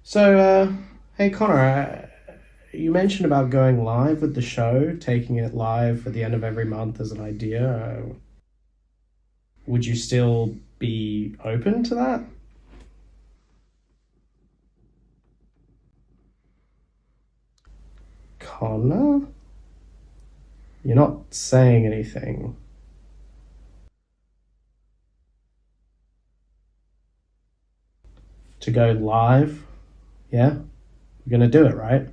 Hey Connor, you mentioned about going live with the show, taking it live at the end of every month as an idea. Would you still be open to that? Connor? You're not saying anything. To go live? Yeah? We're gonna do it, right?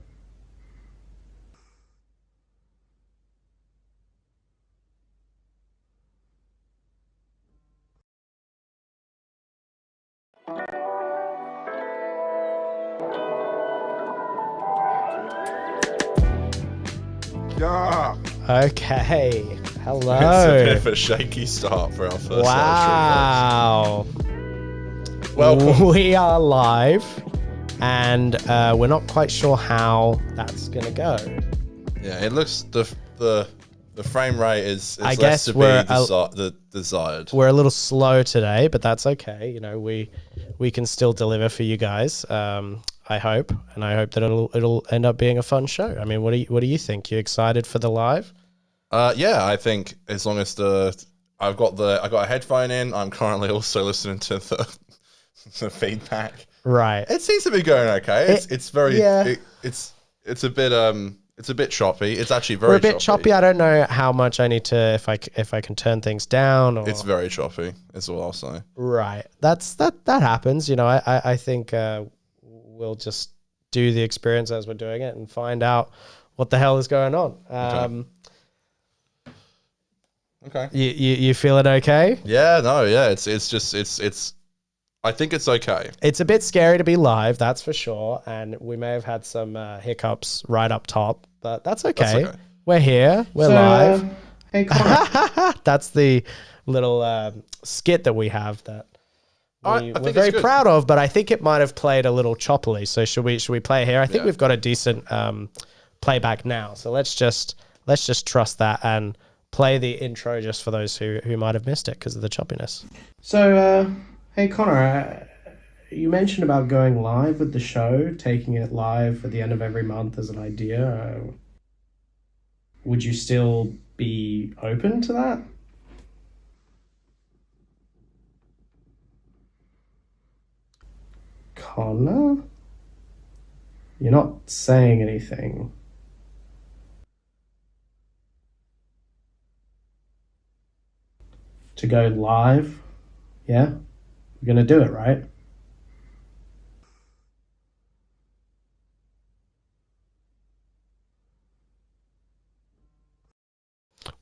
Yeah. Okay. Hello. It's a bit of a shaky start for our first Wow. Welcome. We are live, and we're not quite sure how that's gonna go. Yeah, it looks the frame rate is I less guess to be we're the desired. We're a little slow today, but that's okay. You know, we can still deliver for you guys. I hope, and I hope that it'll end up being a fun show. I mean, what do you think? You excited for the live? Yeah, I think as long as I got a headphone in. I'm currently also listening to the feedback. Right. It seems to be going okay. It's very yeah. It's a bit choppy. It's actually We're very a bit choppy. I don't know how much I need to if I can turn things down. Or... It's very choppy. Is all I'll say. Right. That happens. You know, I think we'll just do the experience as we're doing it and find out what the hell is going on. Okay. You feeling okay? Yeah. No. Yeah. It's I think it's okay. It's a bit scary to be live, that's for sure, and we may have had some hiccups right up top, but that's okay. That's okay. We're here. We're live. Hey Connor. That's the little skit that we have that we're very good. proud of, but I think it might have played a little choppily. So should we play it here? I think we've got a decent playback now. So let's just trust that and play the intro just for those who might have missed it because of the choppiness. Hey Connor, you mentioned about going live with the show, taking it live at the end of every month as an idea. Would you still be open to that? Connor? You're not saying anything. To go live? Yeah? We're gonna do it, right?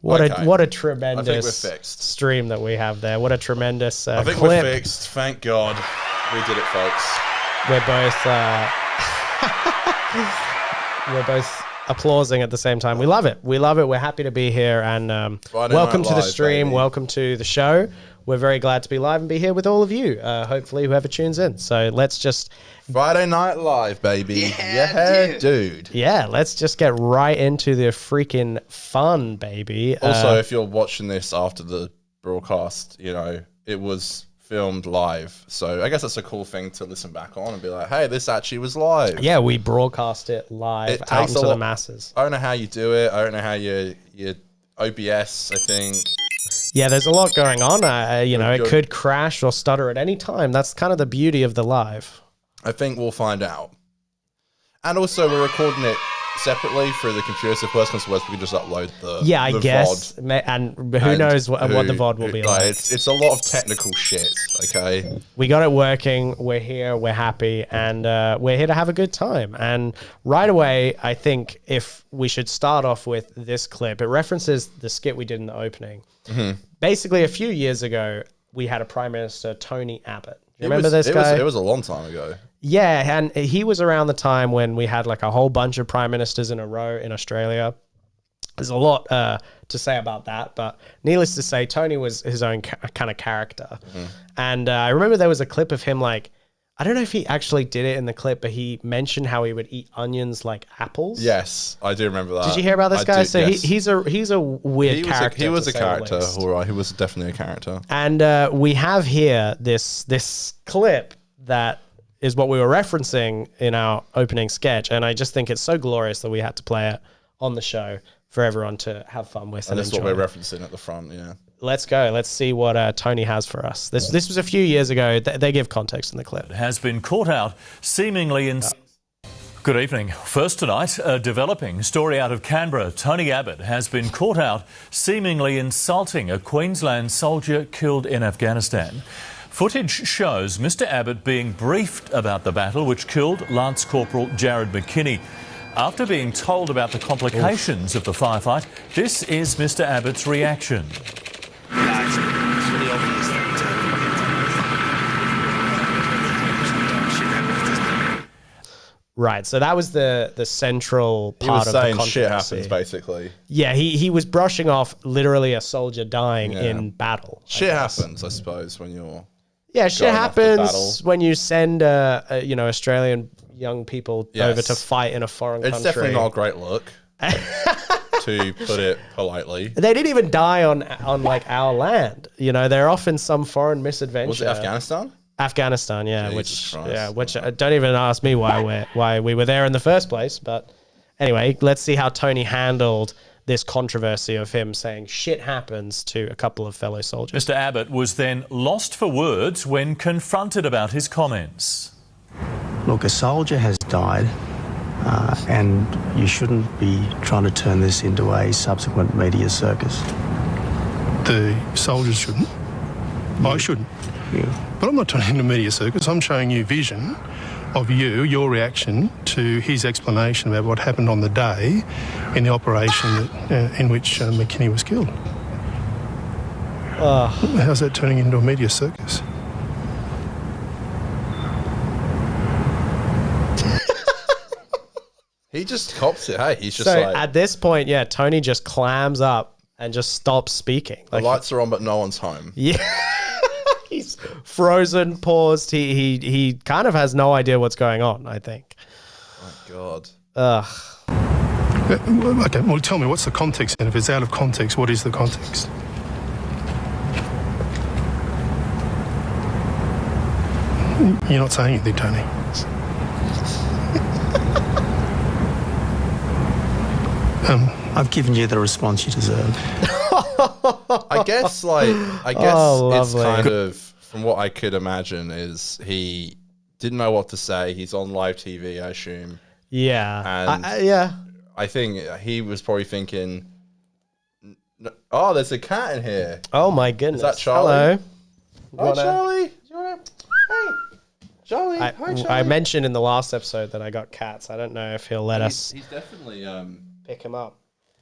What Okay. a I think tremendous we're fixed. stream that we have there. What a tremendous I think clip. we're fixed. Thank God, we did it, folks. We're both we're both applauding at the same time. We love it. We're happy to be here, and welcome Night to the Live, stream. baby. Welcome to the show. We're very glad to be live and be here with all of you. Hopefully, whoever tunes in. So let's just Friday Night Live, baby. Yeah, dude. let's just get right into the freaking fun, baby. Also, if you're watching this after the broadcast, you know it was filmed live. So I guess that's a cool thing to listen back on and be like, hey, this actually was live. yeah, we broadcast it live out into the masses. I don't know how you do it. I don't know how you OBS, I think. Yeah, there's a lot going on. It Good. could crash or stutter at any time. That's kind of the beauty of the live. I think we'll find out. And also, we're recording it separately through the computer. So if worst comes to worst, we can just upload the I guess. VOD. And who knows what the VOD will be like. It's a lot of technical shit, okay? We got it working. We're here. We're happy. And we're here to have a good time. And right away, I think if we should start off with this clip, it references the skit we did in the opening. Mm-hmm. Basically, a few years ago, we had a Prime Minister, Tony Abbott. You remember this guy? It was a long time ago. Yeah, and he was around the time when we had like a whole bunch of prime ministers in a row in Australia. There's a lot to say about that, but needless to say, Tony was his own kind of character. Mm-hmm. And I remember there was a clip of him like, I don't know if he actually did it in the clip, but he mentioned how he would eat onions like apples. Yes, I do remember that. Did you hear about this guy? Yes. He's a weird character. He was a character, all right. He was definitely a character. And we have here this clip that is what we were referencing in our opening sketch. And I just think it's so glorious that we had to play it on the show for everyone to have fun with. And that's what enjoy. we're referencing at the front, yeah. Let's go. Let's see what Tony has for us. This was a few years ago. They give context in the clip. Has been caught out seemingly in... Good evening. First tonight, a developing story out of Canberra. Tony Abbott has been caught out seemingly insulting a Queensland soldier killed in Afghanistan. Footage shows Mr Abbott being briefed about the battle which killed Lance Corporal Jared McKinney. After being told about the complications of the firefight, this is Mr Abbott's reaction. Right, so that was the central part of the controversy. Shit happens, basically. Yeah, he was brushing off literally a soldier dying in battle. Shit happens, I suppose, when you're... Yeah, shit happens when you send Australian young people over to fight in a foreign country. It's definitely not a great look, to put it politely. They didn't even die on like our land. You know, they're off in some foreign misadventure. Was it Afghanistan? Afghanistan, yeah. Jesus Which don't even ask me why we were there in the first place. But anyway, let's see how Tony handled this controversy of him saying shit happens to a couple of fellow soldiers. Mr Abbott was then lost for words when confronted about his comments. Look, a soldier has died, and you shouldn't be trying to turn this into a subsequent media circus. The soldiers shouldn't. I shouldn't. Yeah. But I'm not turning into a media circus. I'm showing you vision of your reaction to his explanation about what happened on the day in the operation in which McKinney was killed. How's that turning into a media circus? He just cops it, hey? He's just So like... at this point, yeah, Tony just clams up and just stops speaking. The lights are on, but no one's home. Yeah. He's frozen, paused. He kind of has no idea what's going on, I think. My God. Okay, well, tell me, what's the context? And if it's out of context, what is the context? You're not saying anything, Tony. I've given you the response you deserve. I guess it's lovely. kind of, from what I could imagine, is he didn't know what to say. He's on live TV, I assume. Yeah. And yeah. I think he was probably thinking, oh, there's a cat in here. Oh my goodness. Is that Charlie? Hello. Hi, Charlie. Hey, Charlie. Hi, Charlie. I mentioned in the last episode that I got cats. I don't know if he'll let us He's definitely pick him up.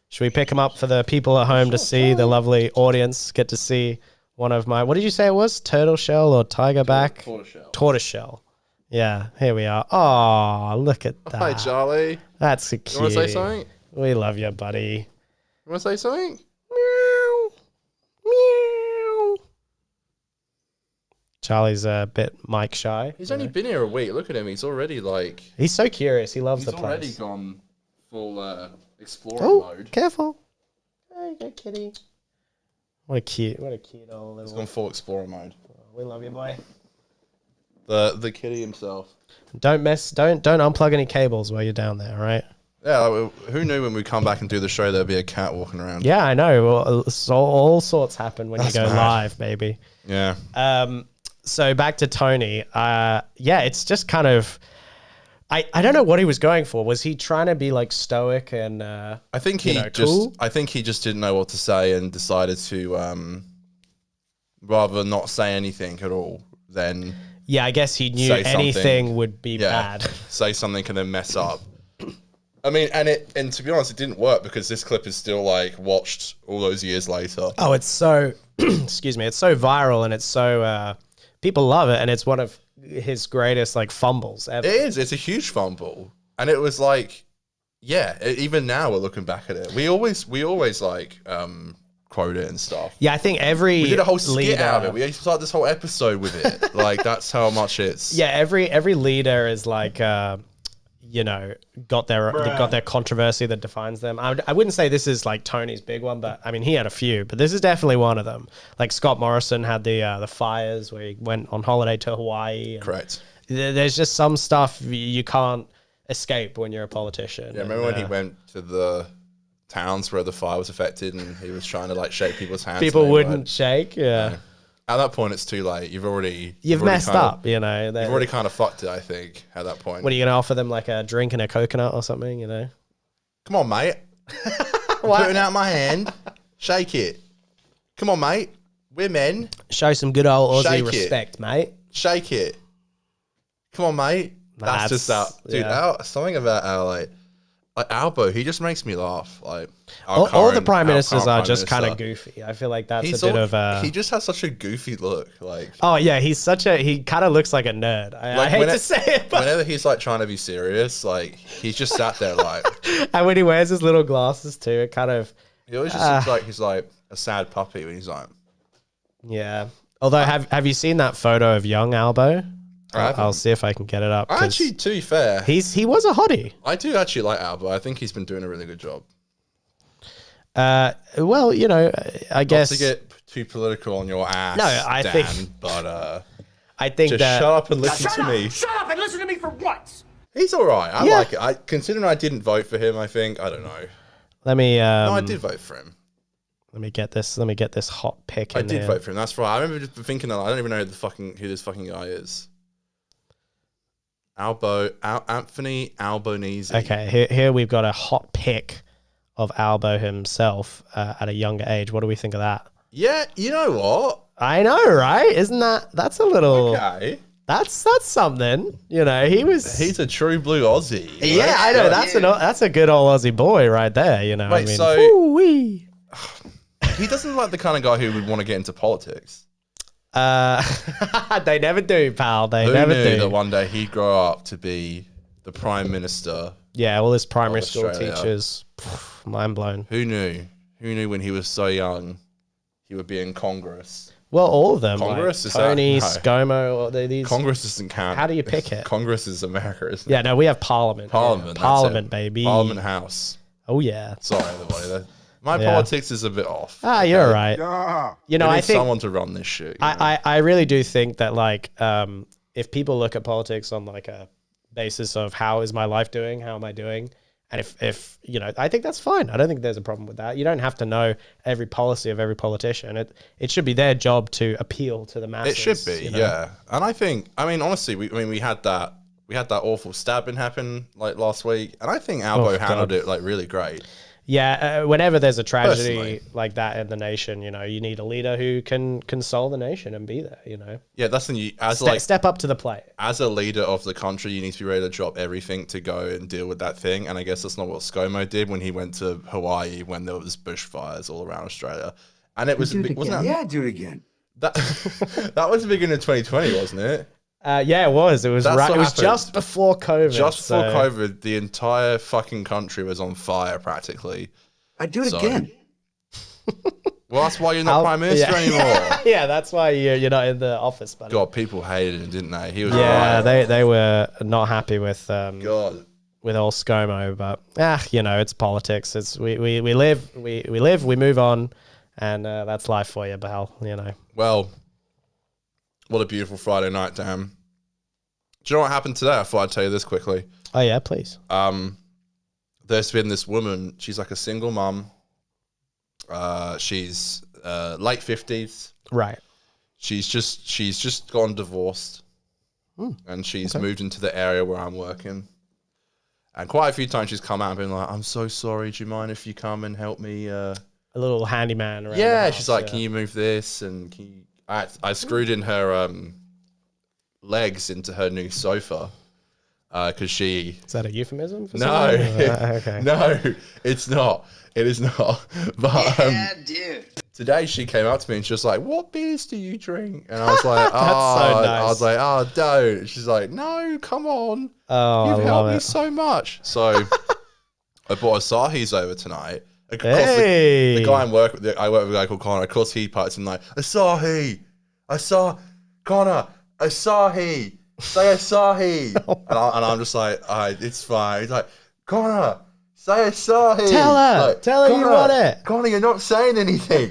Should we pick him up for the people at home to see, the lovely audience get to see one of my, what did you say it was? Turtle shell or tiger back? Tortoise shell. Yeah, here we are. Oh, look at that. Hi, Charlie. That's so cute. You want to say something? We love you, buddy. You want to say something? Meow. Meow. Charlie's a bit mic shy. He's only been here a week. Look at him. He's already like... He's so curious. He loves the He's place. already gone full explorer mode. Careful. There you go, kitty. What a cute old little... He's gone full explorer mode. We love you, boy. The kitty himself. Don't unplug any cables while you're down there, all right? Yeah, like, who knew when we come back and do the show there'd be a cat walking around? Yeah, I know. Well, so all sorts happen when you go mad. live, baby. Yeah. So back to Tony. Yeah, it's just kind of... I don't know what he was going for. Was he trying to be like stoic and I think he cool? I think he just didn't know what to say and decided to rather not say anything at all than yeah, I guess he knew say anything something. would be bad. Say something and then mess up. I mean, and to be honest, it didn't work because this clip is still like watched all those years later. Oh, it's so excuse me, it's so viral and it's so people love it and it's one of his greatest like fumbles ever. It is. It's a huge fumble, and it was like, yeah. Even now we're looking back at it. We always like quote it and stuff. Yeah, I think we did a whole skit out of it. We started this whole episode with it. Like that's how much it's. Yeah, every leader is like got their controversy that defines them. I wouldn't say this is like Tony's big one, but I mean he had a few, but this is definitely one of them. Like Scott Morrison had the fires where he went on holiday to Hawaii. Correct. there's just some stuff you can't escape when you're a politician. Yeah, remember when he went to the towns where the fire was affected and he was trying to like shake people's hands? People wouldn't shake. Yeah. At that point, it's too late. You've already messed up. You've already kind of fucked it. I think at that point. What are you gonna offer them, like a drink and a coconut or something? You know. Come on, mate. I'm putting out my hand. Shake it. Come on, mate. We're men. Show some good old Aussie Shake it. respect, mate. Shake it. Come on, mate. That's just that, dude. yeah. Something about our like Albo. He just makes me laugh. Like all the prime ministers are just kind of goofy. I feel like that's a bit of. He just has such a goofy look. Like, oh yeah, he kind of looks like a nerd. I hate to say it, but whenever he's like trying to be serious, like he's just sat there like. And when he wears his little glasses too, it kind of. He always just looks like he's like a sad puppy when he's like. Yeah. Although, have you seen that photo of young Albo? I'll see if I can get it up. Actually, to be fair, he was a hottie. I do actually like Albo. I think he's been doing a really good job. Well, you know, I guess not to get too political on your ass. No, I Dan, think, but I think just that shut up and listen to me. Shut up and listen to me for once. He's all right. I like it. Considering I didn't vote for him, I think I don't know. Let me. No, I did vote for him. Let me get this hot pick. I did vote for him. That's right. I remember just thinking that I don't even know who this fucking guy is. Anthony Albanese. Okay, here we've got a hot pick of Albo himself at a younger age. What do we think of that? Yeah, you know what? I know, right? Isn't that's a little okay? That's something. You know, he's a true blue Aussie. Yeah, right? I know. That's a good old Aussie boy right there. You know, wait, I mean, so woo-wee. He doesn't like the kind of guy who would want to get into politics. They never do, pal. They Who never knew do. that one day he'd grow up to be the prime minister? Yeah, all his primary school Australia. teachers, mind blown. Who knew? Who knew when he was so young he would be in Congress? Well, all of them. Congress like is Tony, that, ScoMo. Or these. Congress doesn't count. How do you pick it? Congress is America, isn't it? Yeah, no, we have Parliament. Parliament. Yeah. Parliament, baby. Parliament House. Oh yeah. Sorry, everybody. My politics is a bit off. You're all right. You know, we need I think someone to run this shit. I really do think that like if people look at politics on like a basis of how is my life doing, how am I doing, and if you know, I think that's fine. I don't think there's a problem with that. You don't have to know every policy of every politician. It should be their job to appeal to the masses. It should be, you know? yeah. And I think, honestly, we had that awful stabbing happen like last week, and I think Albo handled it like really great. Yeah, whenever there's a tragedy Personally. like that in the nation, you know, you need a leader who can console the nation and be there, you know. Yeah, that's the thing. Step up to the plate. As a leader of the country, you need to be ready to drop everything to go and deal with that thing. And I guess that's not what ScoMo did when he went to Hawaii when there was bushfires all around Australia. And it was wasn't that? Yeah, do it again. That that was the beginning of 2020, wasn't it? Yeah, it was. It was That's right. what It was happened. just before COVID. Just before COVID, the entire fucking country was on fire practically. I'd do it again. Well, that's why you're not prime minister anymore. Yeah, that's why you're not in the office, buddy. God, people hated him, didn't they? He was Yeah, right. they were not happy with God. with old ScoMo, but you know, it's politics. It's we live, we move on, and that's life for you, pal. You know. Well, what a beautiful Friday night, damn. Do you know what happened today? I thought I'd tell you this quickly. Oh yeah, please. There's been this woman. She's like a single mum. She's late 50s. Right. She's just gone divorced, and she's moved into the area where I'm working. And quite a few times she's come out and been like, "I'm so sorry. Do you mind if you come and help me?" A little handyman around. Yeah, the house, she's like, "Can you move this?" And I screwed in her legs into her new sofa because she. Is that a euphemism? For No, okay. no, it's not. It is not. But Yeah, dude. today she came up to me and she was like, "What beers do you drink?" And I was like, "Oh," so nice. I was like, "Oh, don't." She's like, "No, come on. Oh, You've I helped love me it. so much." So I bought Asahi's over tonight. Of course, Hey. the guy I work with a guy called Conor. Of course, he parts in like, Asahi, Conor, Asahi, say Asahi. and I'm just like, it's fine. He's like, Conor, say Asahi. Tell her you want it. Conor, you're not saying anything.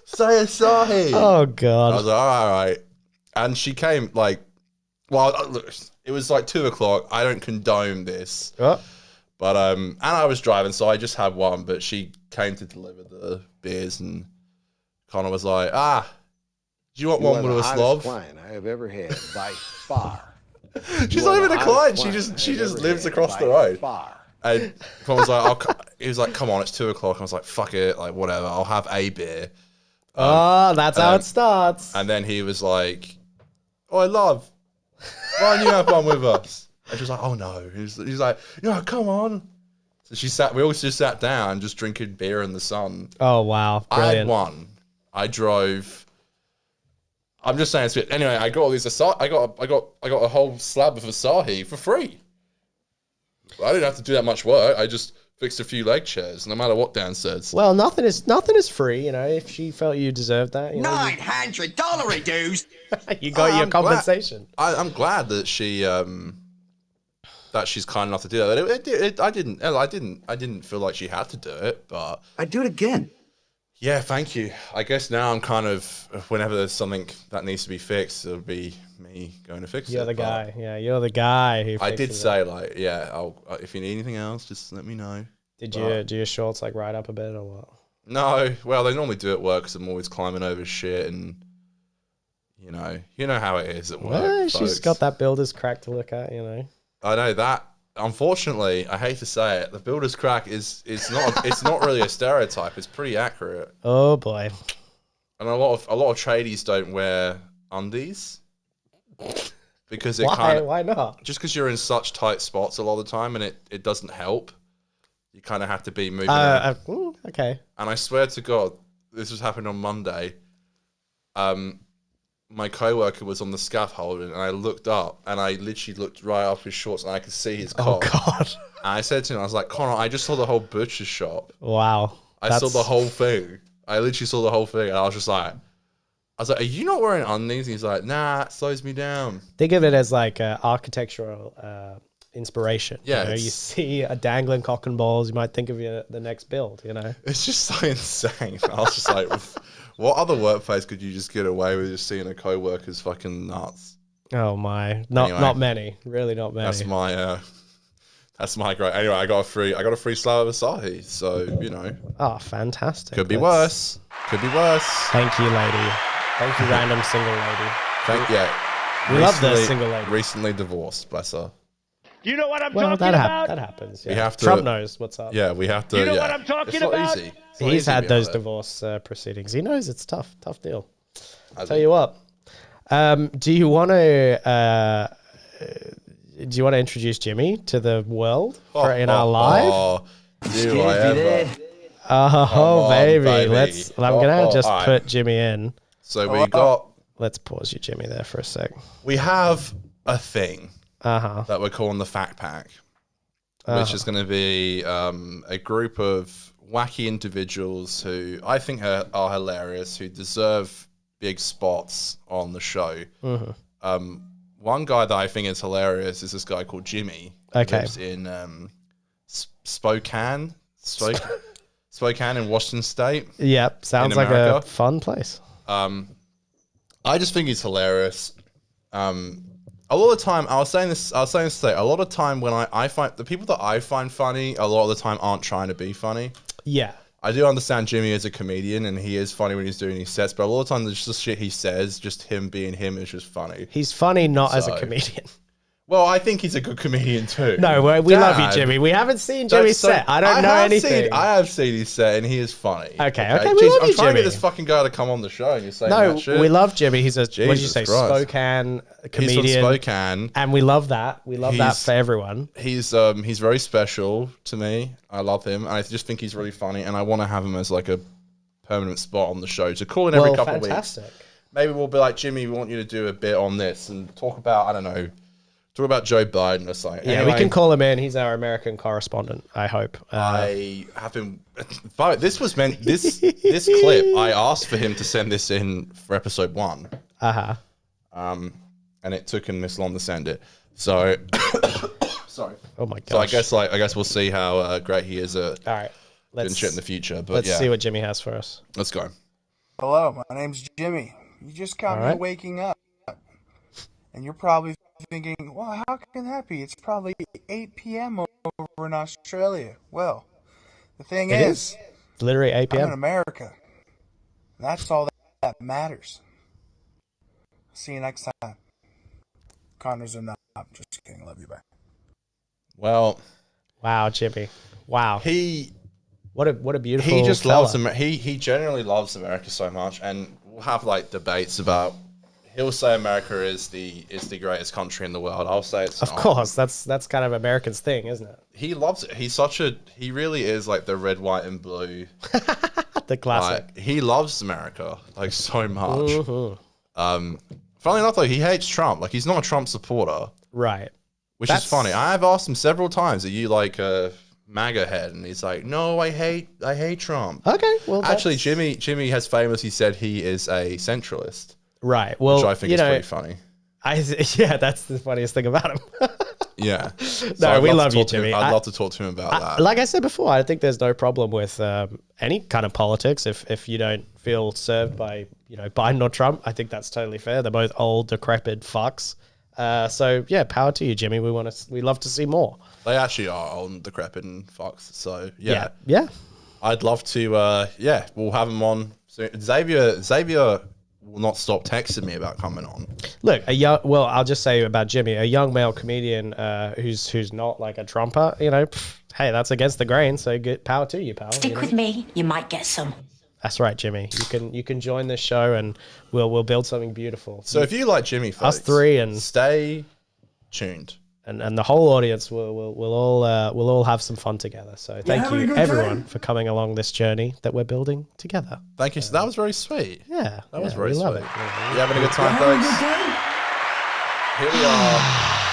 Say Asahi. Oh I god. was like, all right. And she came like, Well, look, it was like 2 o'clock. I don't condone this. Oh. But and I was driving, so I just had one. But she came to deliver the beers, and Conor was like, do you want one with a slob? Client I have ever had by far. She's not even a client. She just lives across the road. And Conor was like, he was like, come on, it's 2 o'clock. I was like, fuck it, like whatever. I'll have a beer. That's how it starts. And then he was like, "Oh, love, why don't you have one with us?" And she was like, "Oh no." He's like, "No, come on." So we all just sat down, just drinking beer in the sun. Oh wow, brilliant. I had one. I drove. I'm just saying. Anyway, I got all these. I got a whole slab of Asahi for free. I didn't have to do that much work. I just fixed a few leg chairs, no matter what Dan says. Well, nothing is free. You know, if she felt you deserved that, you know, $900 dues. you got your compensation. I'm glad that she's kind enough to do that. I didn't feel like she had to do it, but I'd do it again. yeah, thank you. I guess now I'm kind of, whenever there's something that needs to be fixed, it'll be me going to fix it. You're the guy. Yeah, you're the guy who. I did fixes say it. like, yeah, if you need anything else, just let me know. Did you do your shorts like right up a bit or what? No, well, they normally do at work because I'm always climbing over shit, and you know how it is at work. Well, she's folks. got that builder's crack to look at, you know. I know that. Unfortunately, I hate to say it, the builder's crack is not it's not really a stereotype. It's pretty accurate. Oh boy. And a lot of tradies don't wear undies because it Why not? just because you're in such tight spots a lot of the time, and it doesn't help. You kind of have to be moving around. Okay. And I swear to God, this was happening on Monday. My coworker was on the scaffolding, and I looked up, and I literally looked right up his shorts, and I could see his cock. Oh God. And I said to him, I was like, Conor, I just saw the whole butcher shop. Wow. I saw the whole thing. I literally saw the whole thing, and I was like, are you not wearing undies? And he's like, nah, it slows me down. Think of it as like architectural inspiration. Yeah, You know, you see a dangling cock and balls, you might think of the next build, you know? It's just so insane. I was just like, what other workplace could you just get away with just seeing a coworker's fucking nuts? Oh my. Not many. Really not many. That's my great. Anyway, I got a free slab of Asahi, so you know. Oh, fantastic. Could be worse. Could be worse. Thank you, lady. Thank you, random single lady. We love the single lady. Recently divorced, bless her. You know what I'm talking about? That happens. Yeah. We have to, Trump knows what's up. Yeah, we have to. You know what I'm talking it's not about? Easy. It's not He's easy had being those there. divorce proceedings. He knows it's tough deal. I Tell you what. Do you want to introduce Jimmy to the world in our live? Oh, do I ever? Oh, baby. I'm gonna just all right. put Jimmy in. So Let's pause you, Jimmy, there for a sec. we have a thing Uh-huh. that we're calling the Fact Pack, which is going to be a group of wacky individuals who I think are hilarious, who deserve big spots on the show. Mm-hmm. One guy that I think is hilarious is this guy called Jimmy. Who lives in Spokane in Washington State. Yep, sounds like a fun place. I just think he's hilarious. A lot of the time, I was saying this today, a lot of time when I find the people that I find funny, a lot of the time aren't trying to be funny. Yeah. I do understand Jimmy as a comedian, and he is funny when he's doing his sets, but a lot of the time, just the shit he says, just him being him, is just funny. He's funny not as a comedian. Well, I think he's a good comedian too. No, we love you, Jimmy. We haven't seen Jimmy's set. I don't know anything. I have seen his set, and he is funny. Okay, we love Jeez, you, I'm trying to Jimmy. get this fucking guy to come on the show, and you're saying No, that shit. we love Jimmy. He's a, what did you Jesus say, Christ. Spokane comedian. He's from Spokane. And we love that. We love that for everyone. He's very special to me. I love him. I just think he's really funny, and I want to have him as like a permanent spot on the show. So call in every couple of weeks. Maybe we'll be like, Jimmy, we want you to do a bit on this and talk about, I don't know, talk about Joe Biden or something. Yeah, anyway, we can call him in. He's our American correspondent, I hope. I have been. But this was meant. This clip. I asked for him to send this in for episode 1. And it took him this long to send it. So, sorry. Oh my gosh. So I guess we'll see how great he is at all right. doing shit in the future. But let's see what Jimmy has for us. Let's go. Hello, my name's Jimmy. You just caught me waking up, and you're probably thinking, well, how can that be? It's probably 8 p.m. over in Australia. Well, the thing is, it's literally 8 I'm p.m. in America. That's all that matters. See you next time. Conor's a knob. Just kidding. Love you. Bye. Well, wow, Jimmy. Wow. What a beautiful. He just fella. loves he generally loves America so much, and we'll have like debates about. He'll say America is the greatest country in the world. I'll say it's Of not. course, that's kind of American's thing, isn't it? He loves it. He really is like the red, white, and blue. The classic. Like, he loves America like so much. Mm-hmm. Funnily enough, though, he hates Trump. Like, he's not a Trump supporter, Right. which is funny. I've asked him several times, "Are you like a MAGA head?" And he's like, "No, I hate Trump." Okay. Well, Actually, Jimmy has famously said he is a centralist. Right. Well, which I think is pretty funny. Yeah, that's the funniest thing about him. Yeah. No, we love you, Jimmy. I'd love to talk to him about that. Like I said before, I think there's no problem with any kind of politics if you don't feel served by Biden or Trump. I think that's totally fair. They're both old, decrepit fucks. So yeah, power to you, Jimmy. We love to see more. They actually are old and decrepit and fucks. So yeah. I'd love to. We'll have him on soon. Xavier will not stop texting me about coming on. Look, I'll just say about Jimmy, a young male comedian who's not like a Trumper. Hey, that's against the grain. So good power to you, pal. Stick with me, you might get some. That's right, Jimmy. You can join this show and we'll build something beautiful. So if you like Jimmy, folks, us three and stay tuned. And the whole audience will all have some fun together. So thank you everyone for coming along this journey that we're building together. Thank you. So that was very sweet. Yeah, that was very we sweet. love it. You having a good time, folks? Here we are.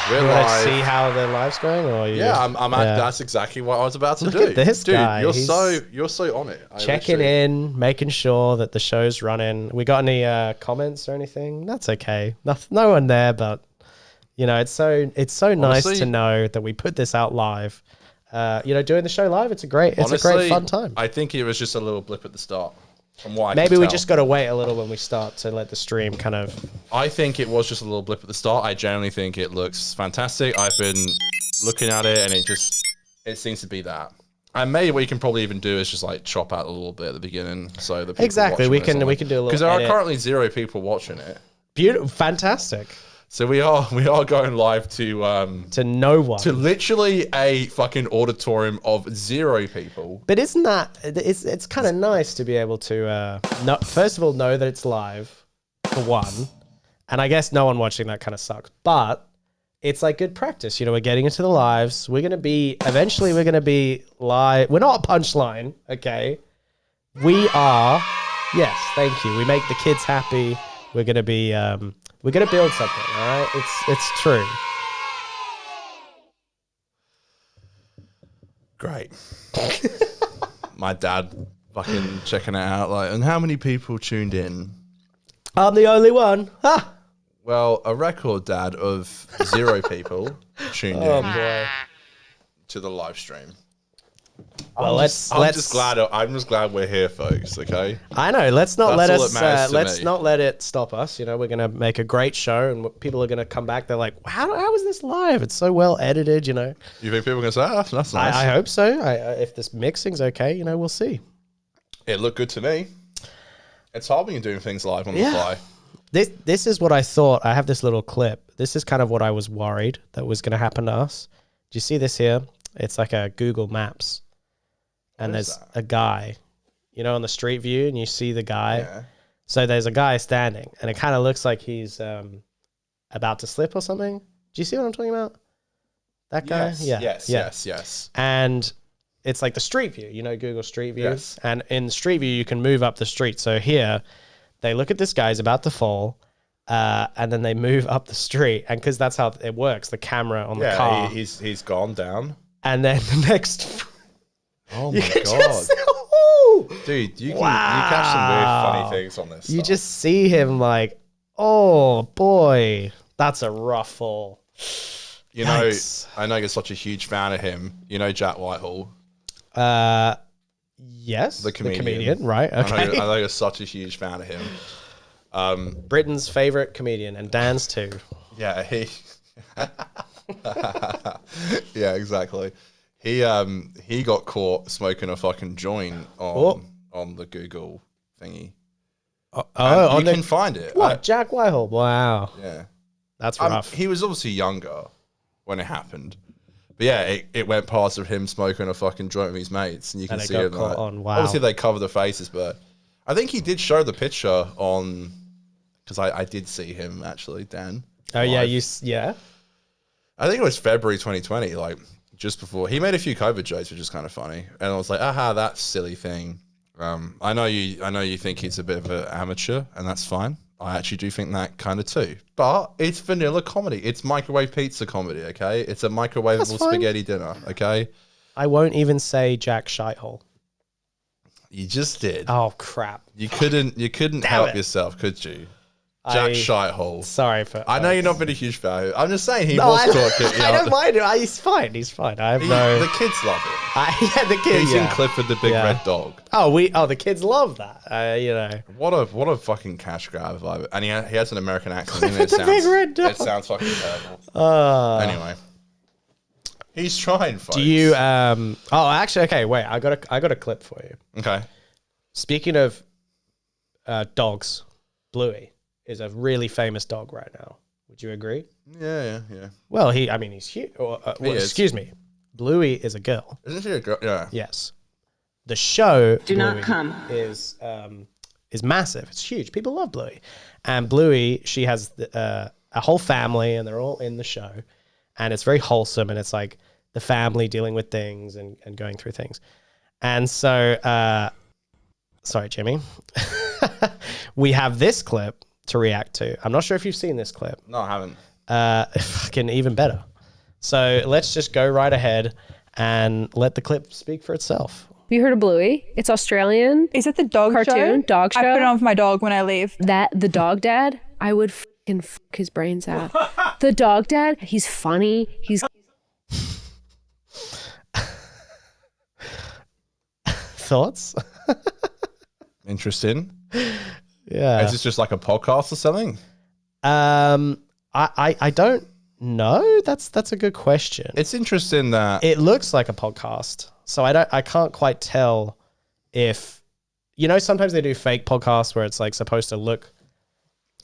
We're you want live. to see how their live's going, or That's exactly what I was about to Look do. at this dude, guy. You're so on it. Checking in, making sure that the show's running. We got any comments or anything? That's okay. No one there, but. It's so nice to know that we put this out live. Doing the show live, it's a great fun time. I think it was just a little blip at the start. From what I Maybe can we tell. just got to wait a little when we start to let the stream kind of. I think it was just a little blip at the start. I generally think it looks fantastic. I've been looking at it, and it seems to be that. And maybe what you can probably even do is just like chop out a little bit at the beginning, so the people Exactly, we can do a little. Because there are currently 0 people watching it. Beautiful, fantastic. So we are going live to no one, to literally a fucking auditorium of 0 people. But isn't that it's kind of nice to be able to first of all know that it's live for one, and I guess no one watching that kind of sucks. But it's like good practice, we're getting into the lives. We're gonna be live. We're not a Punchline, okay? We are. Yes, thank you. We make the kids happy. We're gonna be. We're going to build something, all right? It's true. Great. My dad fucking checking it out. And how many people tuned in? I'm the only one. Ha! Well, a record, Dad, of 0 people tuned in to the live stream. Well, I'm just glad we're here, folks. Okay. I know. Let's not That's not let it stop us. We're gonna make a great show, and people are gonna come back. They're like, "How is this live? It's so well edited." You think people are gonna say, "Oh, that's nice"? I hope so. If this mixing's okay, we'll see. It looked good to me. It's hard when you're doing things live on the fly. This is what I thought. I have this little clip. This is kind of what I was worried that was gonna happen to us. Do you see this here? It's like a Google Maps. And there's a guy, on the street view, and you see the guy. Yeah. So there's a guy standing, and it kind of looks like he's about to slip or something. Do you see what I'm talking about? That guy? Yes. And it's like the street view, Google Street View. Yes. And in the street view, you can move up the street. So here, they look at this guy, he's about to fall, and then they move up the street. And because that's how it works, the camera on the car. He's gone down. And then the next... Oh my god, dude! You catch some weird, funny things on this. You just see him like, oh boy, that's a rough fall. Yikes. I know you're such a huge fan of him. Jack Whitehall. Yes, the comedian, right? Okay. I know you're such a huge fan of him. Britain's favorite comedian, and Dan's too. Yeah, Yeah, exactly. He got caught smoking a fucking joint on the Google thingy. You can find it. What? Jack Whitehall. Wow. Yeah. That's rough. He was obviously younger when it happened. But yeah, it went past of him smoking a fucking joint with his mates, and you can see it. Caught on. Wow. Obviously, they cover the faces, but I think he did show the picture on, because I did see him actually, Dan. Oh live. yeah. I think it was February 2020, like just before. He made a few COVID jokes, which is kind of funny, and I was like, aha, that silly thing. I know you think he's a bit of an amateur, and that's fine. I actually do think that kind of too. But it's vanilla comedy. It's microwave pizza comedy, okay? It's a microwavable spaghetti dinner, okay? I won't even say Jack Shitehole. You just did. Oh crap! You couldn't help yourself, could you? Jack Shitehole. Sorry for. I know you're not been a huge fan. I'm just saying he was talking. I don't mind it. He's fine. He's fine. I have no. The kids love it. Yeah, the kids. He's in Clifford the Big Red Dog. Oh, the kids love that. You know. What a fucking cash grab vibe. And he has an American accent. Clifford the Big Red Dog. It sounds fucking terrible. Anyway, he's trying. Folks. Do you? Oh, actually, okay. Wait, I got a clip for you. Okay. Speaking of dogs, Bluey is a really famous dog right now. Would you agree? Yeah. Well, he's huge. Excuse me. Bluey is a girl. Isn't she a girl? Yeah. Yes. The show Do Bluey not come. is massive. It's huge. People love Bluey. And Bluey, she has a whole family, and they're all in the show. And it's very wholesome, and it's like the family dealing with things and going through things. And so, sorry, Jimmy. We have this clip to react to. I'm not sure if you've seen this clip. No, I haven't. Fucking even better. So let's just go right ahead and let the clip speak for itself. Have you heard of Bluey? It's Australian. Is it the dog cartoon? Show? Dog show. I put it on for my dog when I leave. The dog dad, I would fucking fuck his brains out. The dog dad, he's funny. He's Thoughts? Interesting. Yeah. Is this just like a podcast or something? I don't know. That's a good question. It's interesting that it looks like a podcast. So I can't quite tell if, sometimes they do fake podcasts where it's like supposed to look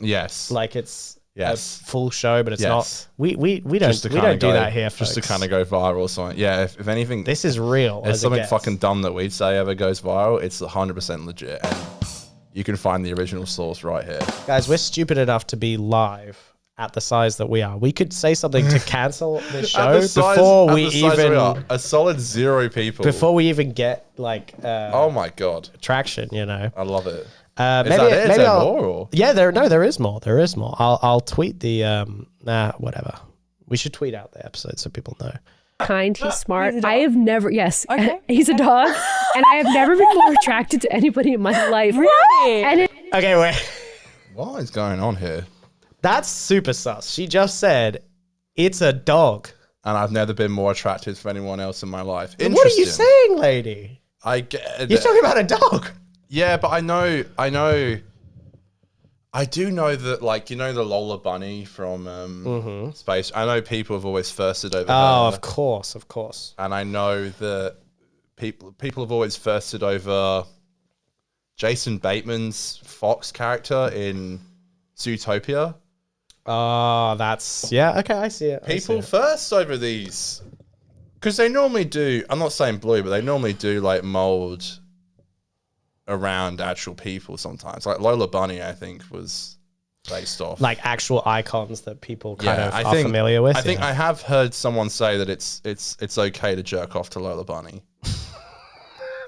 like it's a full show, but it's not. We don't do that here, folks. Just to kind of go viral or something. Yeah, if anything, this is real. If something fucking dumb that we'd say ever goes viral, it's 100% legit. And you can find the original source right here. Guys, we're stupid enough to be live at the size that we are. We could say something to cancel the show before we even a solid 0 people. Before we even get oh my god, traction, I love it. Maybe more? Or? Yeah, there is more. There is more. I'll tweet the whatever. We should tweet out the episode so people know. Kind, he's smart. I have never, okay. He's a dog, and I have never been more attracted to anybody in my life. Really? And okay, wait. What is going on here? That's super sus. She just said it's a dog, and I've never been more attracted to anyone else in my life. What are you saying, lady? You're talking about a dog. Yeah, but I do know that, the Lola Bunny from Space. I know people have always thirsted over her. Oh, of course. And I know that people have always thirsted over Jason Bateman's Fox character in Zootopia. Oh, okay, I see it. People thirst over these. Because they normally do, I'm not saying Bluey, but they normally do, mold around actual people sometimes. Like Lola Bunny, I think, was based off actual icons that people are familiar with. I think I have heard someone say that it's okay to jerk off to Lola Bunny.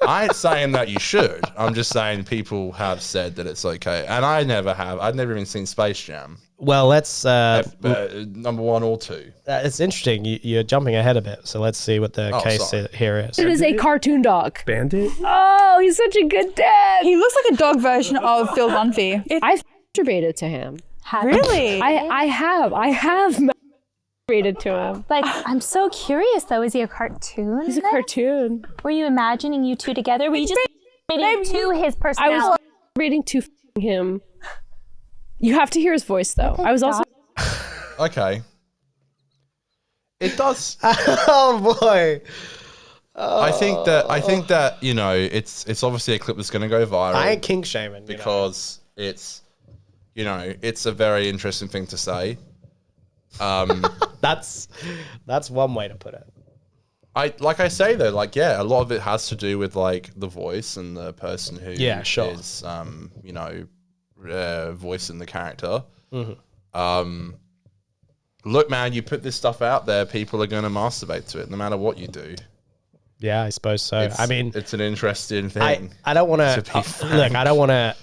I ain't saying that you should. I'm just saying people have said that it's okay, and I never have. I've never even seen Space Jam. Well, let's number 1 or 2. It's interesting. You're jumping ahead a bit, so let's see what the case here is. It is a cartoon dog. Bandit? Oh, he's such a good dad. He looks like a dog version of Phil Dunphy. I've masturbated to him. Really? I have masturbated to him. I'm so curious though. Is he a cartoon? He's a cartoon. Were you imagining you two together? Were you just reading to his personality? I was reading to him. You have to hear his voice though. I was also Okay. It does. Oh boy. I think that you know it's obviously a clip that's going to go viral. I ain't kink shaming because it's a very interesting thing to say. That's one way to put it. Like I say though, like a lot of it has to do with like the voice and the person who is voicing the character. Mm-hmm. Look, man, you put this stuff out there, people are going to masturbate to it, no matter what you do. Yeah, I suppose so. I mean, it's an interesting thing. I don't want to look. I don't want to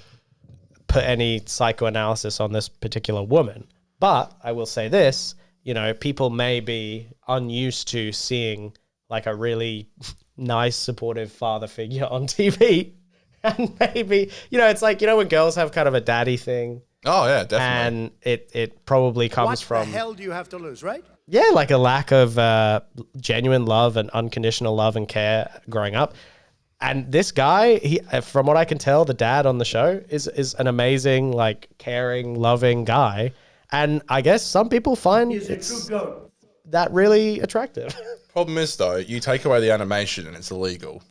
put any psychoanalysis on this particular woman, but I will say this: people may be unused to seeing like a really nice, supportive father figure on TV, and maybe it's like when girls have kind of a daddy thing. Oh yeah, definitely. And it probably comes from. What the hell do you have to lose, right? Yeah, like a lack of genuine love and unconditional love and care growing up. And this guy, from what I can tell, the dad on the show is an amazing, like caring, loving guy. And I guess some people find that really attractive. Problem is though, you take away the animation and it's illegal.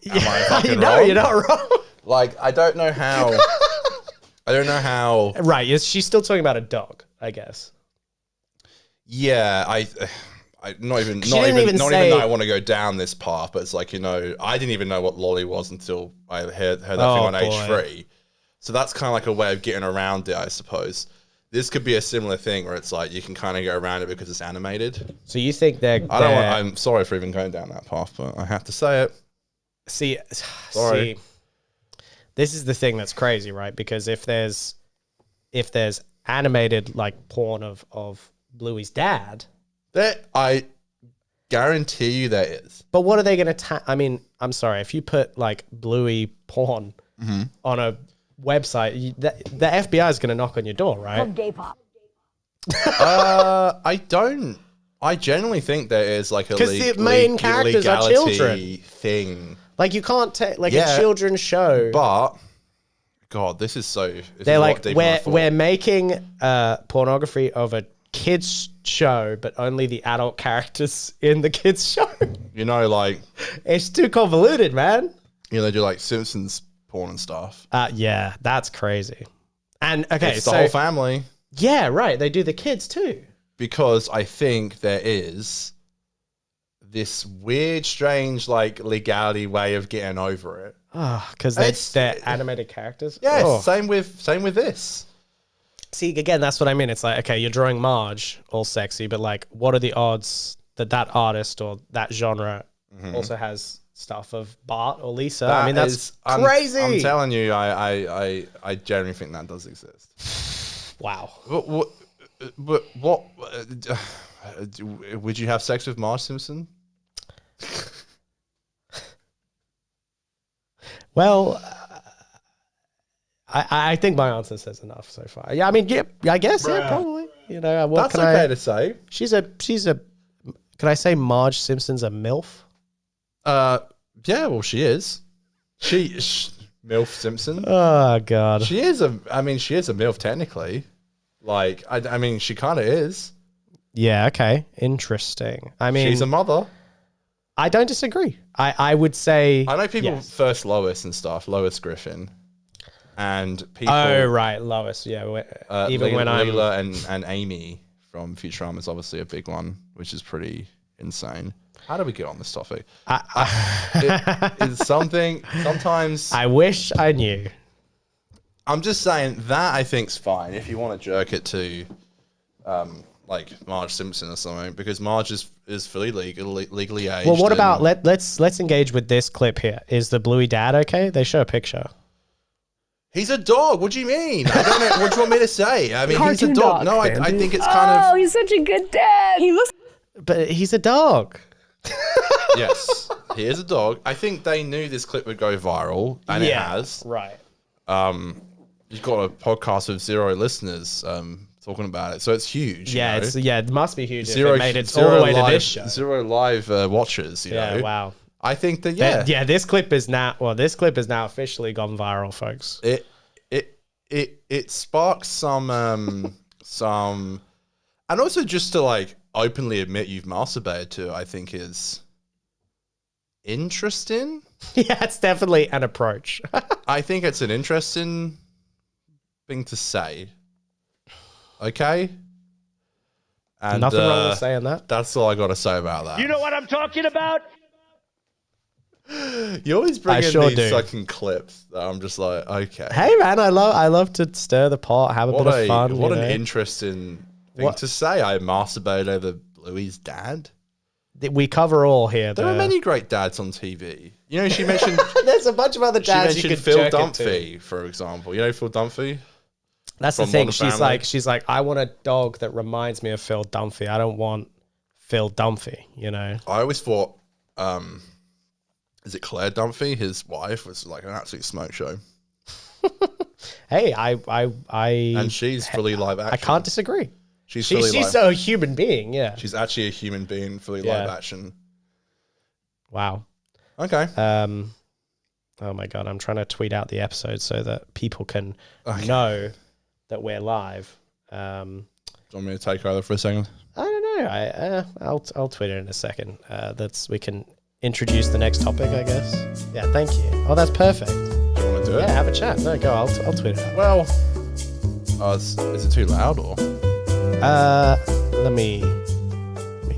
You're not wrong. Like, I don't know how. Right, she's still talking about a dog, I guess. Yeah, I not even though I want to go down this path, but it's like I didn't even know what lolly was until I heard that thing on H3. So that's kind of like a way of getting around it, I suppose. This could be a similar thing where it's like you can kind of get around it because it's animated. So you think I'm sorry for even going down that path, but I have to say it. See, sorry. This is the thing that's crazy, right? Because if there's animated like porn of Bluey's dad, I guarantee you there is. But what are they going to? I mean, I'm sorry, if you put like Bluey porn on a website, the FBI is going to knock on your door, right? From gay pop. I genuinely think there is like a because the main characters are children thing. Like you can't take a children's show. But God, this is so. They're like we're making pornography of a kids show, but only the adult characters in the kids show. Like it's too convoluted, man. They do like Simpsons porn and stuff. Yeah, that's crazy. And okay, it's the whole family. Yeah, right. They do the kids too. Because I think there is this weird, strange, like legality way of getting over it. Because they're animated characters. Yeah, same with this. See, again, that's what I mean. It's like, okay, you're drawing Marge all sexy, but like, what are the odds that artist or that genre also has stuff of Bart or Lisa? I mean, that's crazy. I'm telling you, I genuinely think that does exist. Wow. But what would you have sex with Marge Simpson? Well, I think my answer says enough so far. Yeah, I mean, I guess probably. That's okay to say. She's a. Can I say Marge Simpson's a MILF? Yeah, well, she is. MILF Simpson. Oh God. She is a MILF technically. Like, I mean, she kind of is. Yeah, okay. Interesting. I mean... She's a mother. I don't disagree. I would say... I know people first Lois and stuff, Lois Griffin. And people... Oh, right, Lois, yeah. Even when I'm... Leela and Amy from Futurama is obviously a big one, which is pretty insane. How do we get on this topic? It's something... Sometimes... I wish I knew. I'm just saying that I think's fine if you want to jerk it to, like Marge Simpson or something, because Marge is fully legally aged. Well, what about let's engage with this clip here. Is the Bluey dad okay? They show a picture. He's a dog. What do you mean? I don't know. What do you want me to say? I mean, Cartoon he's a dog. No, I think it's kind of. Oh, he's such a good dad. He looks. But he's a dog. Yes, he is a dog. I think they knew this clip would go viral, and it has. Right. You've got a podcast with 0 listeners talking about it, so it's huge. Yeah, it must be huge. Zero, if it made it all the way to this show. 0 live watchers. You know? Wow. I think that this clip is now officially gone viral, folks. it sparks some, and also just to like openly admit you've masturbated to, I think is interesting. Yeah, it's definitely an approach. I think it's an interesting thing to say. Okay? And nothing wrong with saying that. That's all I got to say about that. You know what I'm talking about? You always bring in sure these do. fucking clips that I'm just like, okay. Hey man, I love to stir the pot, have a bit of fun. What you an know? interesting thing to say. I masturbated over Bluey's dad. We cover all here. There are many great dads on TV. You know, she mentioned... There's a bunch of other dads she you mentioned could Phil jerk it Dunphy, for example. You know Phil Dunphy? That's the From thing. Modern Family? She's like, I want a dog that reminds me of Phil Dunphy. I don't want Phil Dunphy, you know? I always thought, is it Claire Dunphy? His wife was like an absolute smoke show. Hey, And she's fully live action. I can't disagree. She's a human being, yeah. She's actually a human being, fully live action. Wow. Okay. Oh my God, I'm trying to tweet out the episode so that people can know that we're live. Do you want me to take over for a second? I don't know. I'll tweet it in a second. We can introduce the next topic, I guess. Yeah, thank you. Oh, that's perfect. Do you want to do it? Yeah, have a chat. No, go. I'll tweet it out. Well, is it too loud or? Let me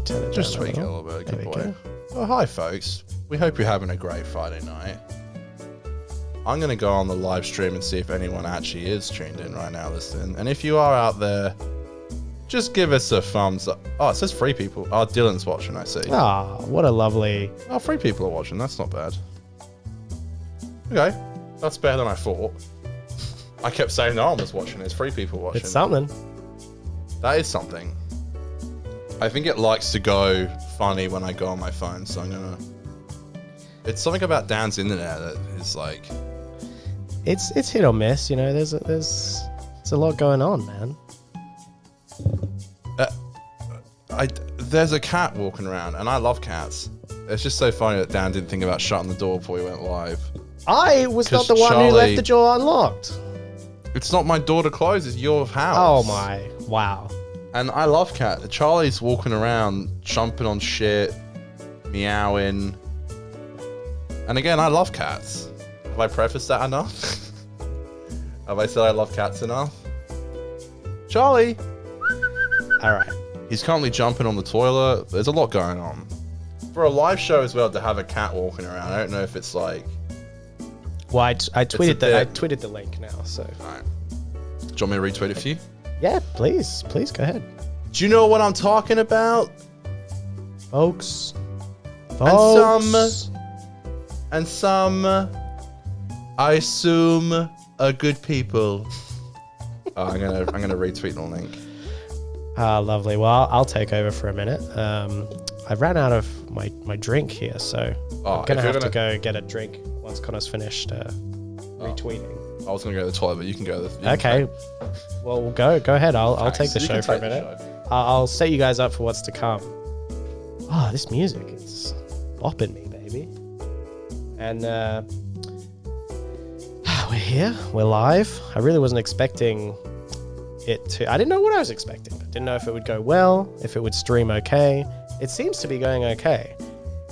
turn it Just down tweak it a little bit. Good boy. Well, hi folks. We hope you're having a great Friday night. I'm going to go on the live stream and see if anyone actually is tuned in right now listening. And if you are out there, just give us a thumbs up. Oh, it says 3 people. Oh, Dylan's watching, I see. Ah, what a lovely... Oh, 3 people are watching. That's not bad. Okay. That's better than I thought. I kept saying no one was watching. There's 3 people watching. It's something. That is something. I think it likes to go funny when I go on my phone, so I'm going to... It's something about Dan's internet that is like... It's hit or miss, you know. There's a lot going on, man. There's a cat walking around, and I love cats. It's just so funny that Dan didn't think about shutting the door before we went live. I was not the one who left the door unlocked. It's not my door to close, it's your house. Oh my, wow. And I love cats. Charlie's walking around, jumping on shit, meowing. And again, I love cats. Have I prefaced that enough? Have I said I love cats enough? Charlie! Alright. He's currently jumping on the toilet. There's a lot going on. For a live show as well, to have a cat walking around, I don't know if it's like... Well, I tweeted the link now, so... Alright. Do you want me to retweet it for you? Yeah, please. Please, go ahead. Do you know what I'm talking about? Folks. And some, I assume, are good people. Oh, I'm gonna retweet the link. Ah, lovely. Well, I'll take over for a minute. I ran out of my drink here, so I'm gonna have to go get a drink once Connor's finished retweeting. I was gonna go to the toilet, but you can go. Okay. Well, go ahead. I'll take the show for a minute. I'll set you guys up for what's to come. Oh, this music, it's bopping me, baby. And we're here. We're live. I really wasn't expecting it to... I didn't know what I was expecting. I didn't know if it would go well, if it would stream okay. It seems to be going okay.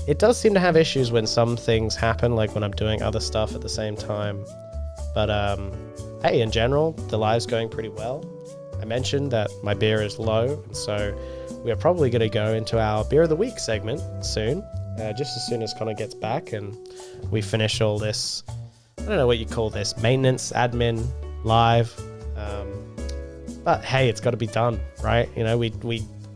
It does seem to have issues when some things happen, like when I'm doing other stuff at the same time. But, hey, in general, the live's going pretty well. I mentioned that my beer is low, and so we are probably going to go into our Beer of the Week segment soon. Just as soon as Conor gets back and we finish all this, I don't know what you call this, maintenance, admin, live. But hey, it's got to be done, right? You know, we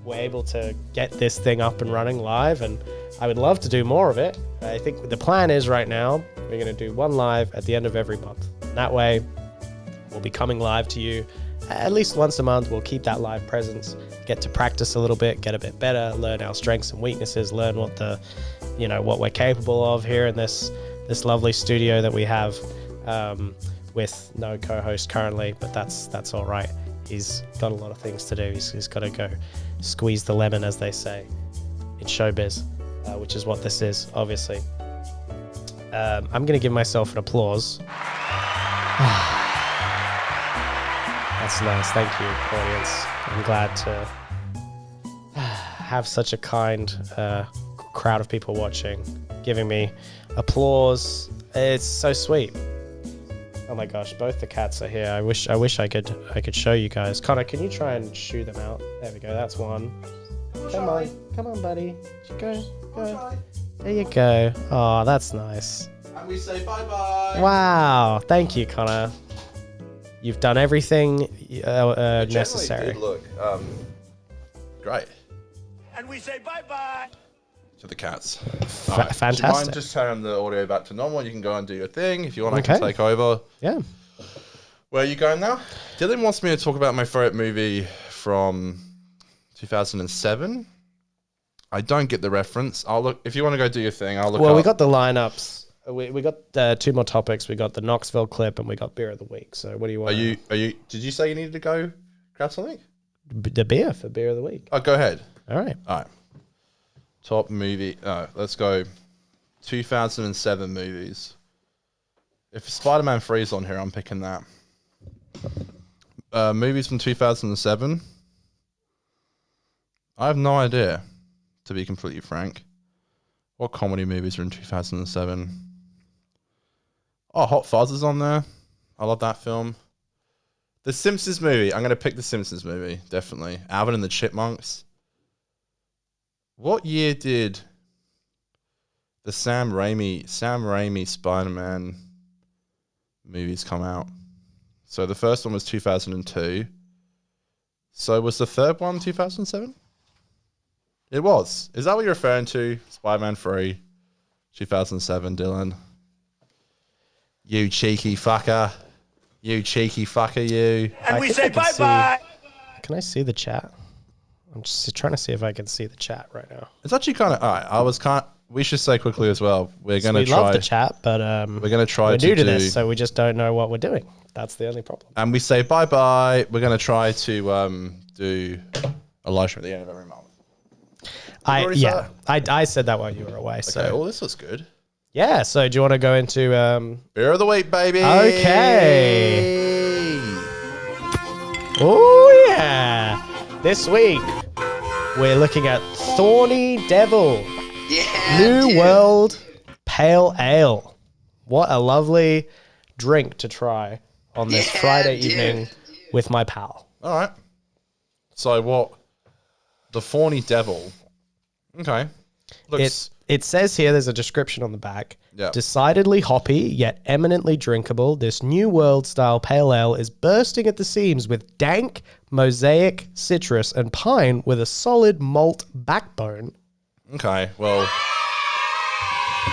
were able to get this thing up and running live, and I would love to do more of it. I think the plan is right now, we're going to do one live at the end of every month. And that way, we'll be coming live to you at least once a month. We'll keep that live presence, get to practice a little bit, get a bit better, learn our strengths and weaknesses, learn what what we're capable of here in this lovely studio that we have, with no co-host currently, but that's all right. He's got a lot of things to do. He's got to go squeeze the lemon, as they say in showbiz, which is what this is, obviously. I'm going to give myself an applause. That's nice. Thank you, audience. I'm glad to have such a kind crowd of people watching, giving me applause. It's so sweet. Oh my gosh, both the cats are here. I wish I could show you guys. Conor, can you try and shoo them out? There we go. That's one. Come on, buddy. Go. There you go. Oh, that's nice. And we say bye-bye. Wow. Thank you, Conor. You've done everything necessary. Did look great. And we say bye-bye. To the cats. Fantastic. Do you mind just turning the audio back to normal? You can go and do your thing. If you want, I can take over. Yeah. Where are you going now? Dylan wants me to talk about my favorite movie from 2007. I don't get the reference. I'll look. If you want to go do your thing, I'll look. Well, up. we got the lineups. We got 2 more topics. We got the Knoxville clip and we got beer of the week. So what do you want? Are you? Did you say you needed to go grab something? The beer for beer of the week. Oh, go ahead. All right. Top movie. Let's go. 2007 movies. If Spider-Man 3 is on here, I'm picking that. Movies from 2007. I have no idea, to be completely frank. What comedy movies are in 2007? Oh, Hot Fuzz is on there. I love that film. The Simpsons movie. I'm going to pick the Simpsons movie, definitely. Alvin and the Chipmunks. What year did the Sam Raimi Spider-Man movies come out? So the first one was 2002. So was the third one 2007? It was. Is that what you're referring to? Spider-Man 3, 2007, Dylan. You cheeky fucker. You cheeky fucker, you. And we say bye-bye. Can I see the chat? I'm just trying to see if I can see the chat right now. It's actually kind of... All right, we should say quickly as well. We're going to try... We love the chat, but we're going to try we're to new to do, this, so we just don't know what we're doing. That's the only problem. And we say bye-bye. We're going to try to do a live stream at the end of every month. I said that while you were away. So. Okay, well, this looks good. Yeah, so do you want to go into... Beer of the week, baby! Okay! Oh, yeah! This week, we're looking at Thorny Devil. Yeah, New World Pale Ale. What a lovely drink to try on this Friday evening with my pal. All right. So what? The Thorny Devil. Okay. Looks... It says here, there's a description on the back. Yep. Decidedly hoppy, yet eminently drinkable, this New World-style pale ale is bursting at the seams with dank, mosaic, citrus, and pine with a solid malt backbone. Okay, well...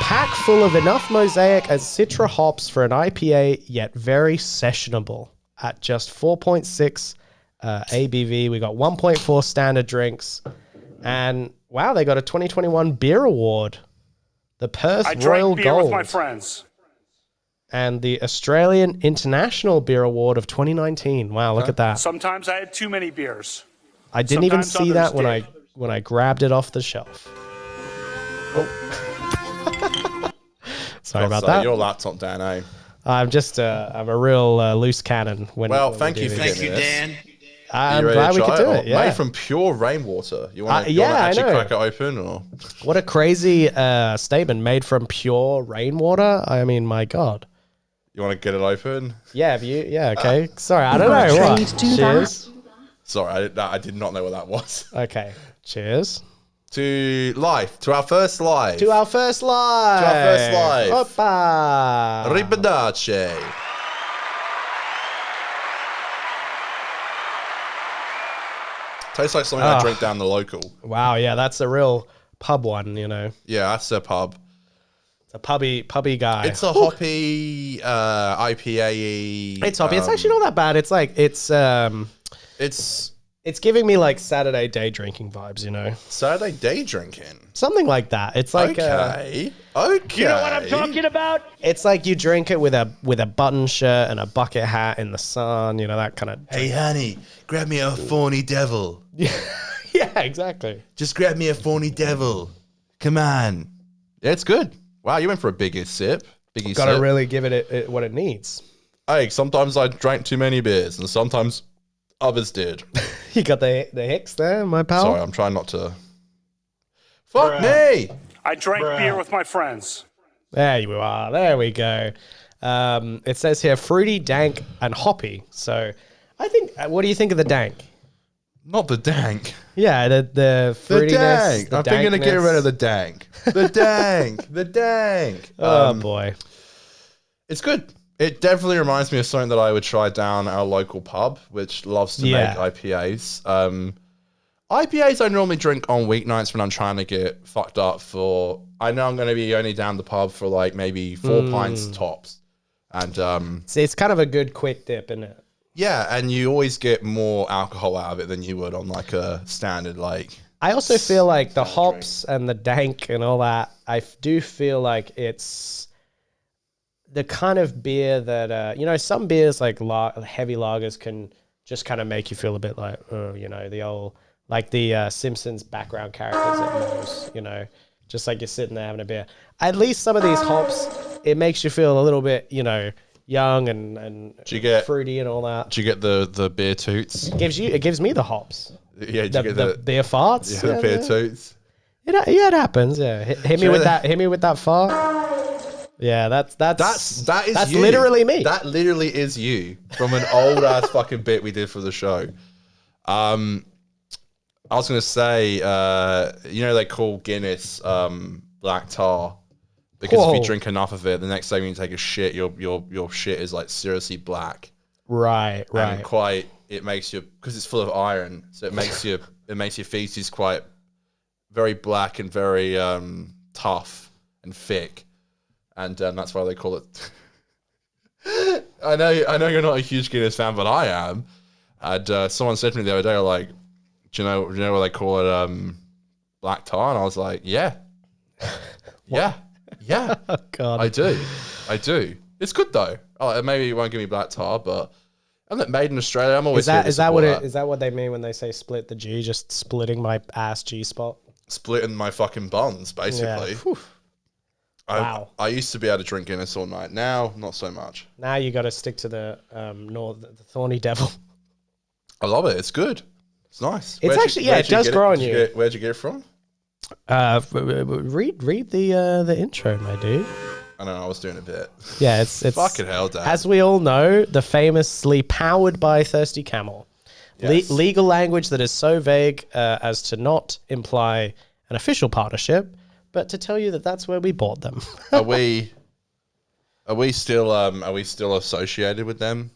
Pack full of enough mosaic and citra hops for an IPA, yet very sessionable. At just 4.6 ABV, we got 1.4 standard drinks, and... Wow, they got a 2021 beer award. The Perth Royal beer Gold. with my friends. And the Australian International Beer Award of 2019. Wow, look at that. Sometimes I had too many beers. I didn't even Sometimes see that others when I grabbed it off the shelf. Oh. Sorry about that. Your laptop, Dan, eh? I'm a real loose cannon. Thank you for getting this. Dan. I'm glad we could do it. Yeah, made from pure rainwater. You want to actually crack it open, or what a crazy statement! Made from pure rainwater. I mean, my God. You want to get it open? Yeah, okay. Sorry, I don't know what. Cheers. Sorry, I did not know what that was. Okay, cheers. To our first live. Opa. Arrivederci. Tastes like something I drink down the local. Wow, yeah, that's a real pub one, you know. Yeah, that's a pub. It's a pubby guy. It's a hoppy IPA. It's hoppy. It's actually not that bad. It's like it's giving me like Saturday day drinking vibes, you know. Saturday day drinking. Something like that. It's like okay. You know what I'm talking about? It's like you drink it with a button shirt and a bucket hat in the sun, you know, that kind of. Hey, honey, grab me a Thorny Devil. Yeah, exactly. Just grab me a Thorny Devil. Come on. Yeah, it's good. Wow, you went for a biggie sip. Gotta really give it what it needs. Hey, sometimes I drank too many beers, and sometimes Others did. You got the hicks there, my pal. Sorry, I'm trying not to. Fuck me! I drank beer with my friends. There you are. There we go. It says here fruity, dank, and hoppy. So, I think. What do you think of the dank? Not the dank. Yeah, the fruitiness. The dank. The I'm thinking to get dankness. rid of the dank. The dank. The dank. Oh boy, it's good. It definitely reminds me of something that I would try down our local pub, which loves to make IPAs. IPAs I normally drink on weeknights when I'm trying to get fucked up for. I know I'm going to be only down the pub for like maybe 4 pints tops, and see, it's kind of a good quick dip, isn't it? Yeah, and you always get more alcohol out of it than you would on like a standard like. I also feel like the hops and the dank and all that. I do feel like it's the kind of beer that some beers like heavy lagers can just kind of make you feel a bit like the old like the Simpsons background characters at Moe's, just like you're sitting there having a beer. At least some of these hops, it makes you feel a little bit young and fruity and all that. Do you get the beer toots? It gives me the hops. Yeah, do you get the beer farts? Yeah, the beer toots. It happens. Yeah, hit me with that. Hit me with that fart. Yeah, that's you. literally me. That literally is you from an old ass fucking bit we did for the show. I was gonna say, they call Guinness black tar because if you drink enough of it, the next time you take a shit, your shit is like seriously black. Right. And it makes you, because it's full of iron, so it makes your feces quite very black and very tough and thick, and that's why they call it. I know you're not a huge Guinness fan, but I am. And someone said to me the other day, like, do you know what they call it? Black tar, and I was like, yeah. Oh God, I do. It's good though. Oh, maybe it won't give me black tar, but I'm not made in Australia. I'm always is that what they mean when they say split the G? Just splitting my ass G spot. Splitting my fucking buns, basically. Yeah. Wow. I used to be able to drink Guinness all night. Now, not so much. Now you got to stick to the Thorny Devil. I love it. It's good. It's nice. It does grow on you. Where'd you get it from? Read the intro, my dude. I don't know. I was doing a bit. Yeah, it's fucking hell, Dad. As we all know, the famously powered by Thirsty Camel. Yes. Legal language that is so vague as to not imply an official partnership, but to tell you that that's where we bought them. Are we still associated with them?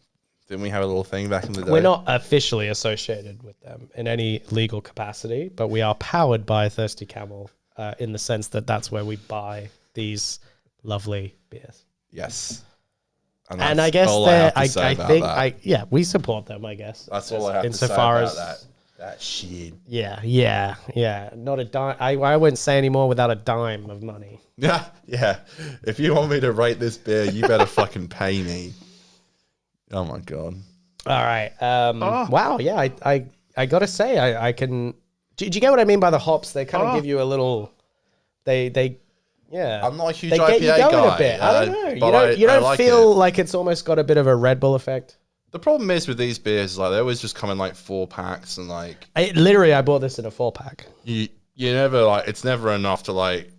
Didn't we have a little thing back in the day? We're not officially associated with them in any legal capacity, but we are powered by Thirsty Camel in the sense that that's where we buy these lovely beers. Yes. And I guess we support them, I guess. That's all I have to say about that shit. Yeah. Not a dime. I wouldn't say any more without a dime of money. Yeah. If you want me to rate this beer, you better fucking pay me. Oh my God. All right. Wow. Yeah. I gotta say, I can. Do you get what I mean by the hops? They kind of give you a little. Yeah. I'm not a huge they IPA get you going guy. A bit. I don't know. You don't feel like it's almost got a bit of a Red Bull effect. The problem is with these beers, is like they always just come in like 4 packs and like. I bought this in a 4-pack. You never it's never enough to like.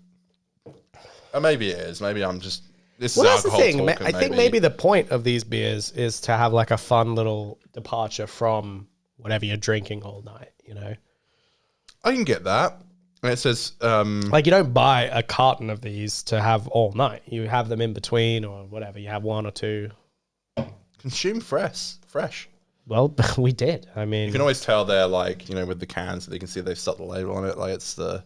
Or maybe it is. Maybe I'm just. This is that's the alcohol thing. talking, I think maybe the point of these beers is to have like a fun little departure from whatever you're drinking all night, I can get that. And it says... like you don't buy a carton of these to have all night. You have them in between or whatever. You have 1 or 2. Consume fresh. Well, we did. I mean... You can always tell they're like, with the cans, so you can see they've stuck the label on it. Like it's the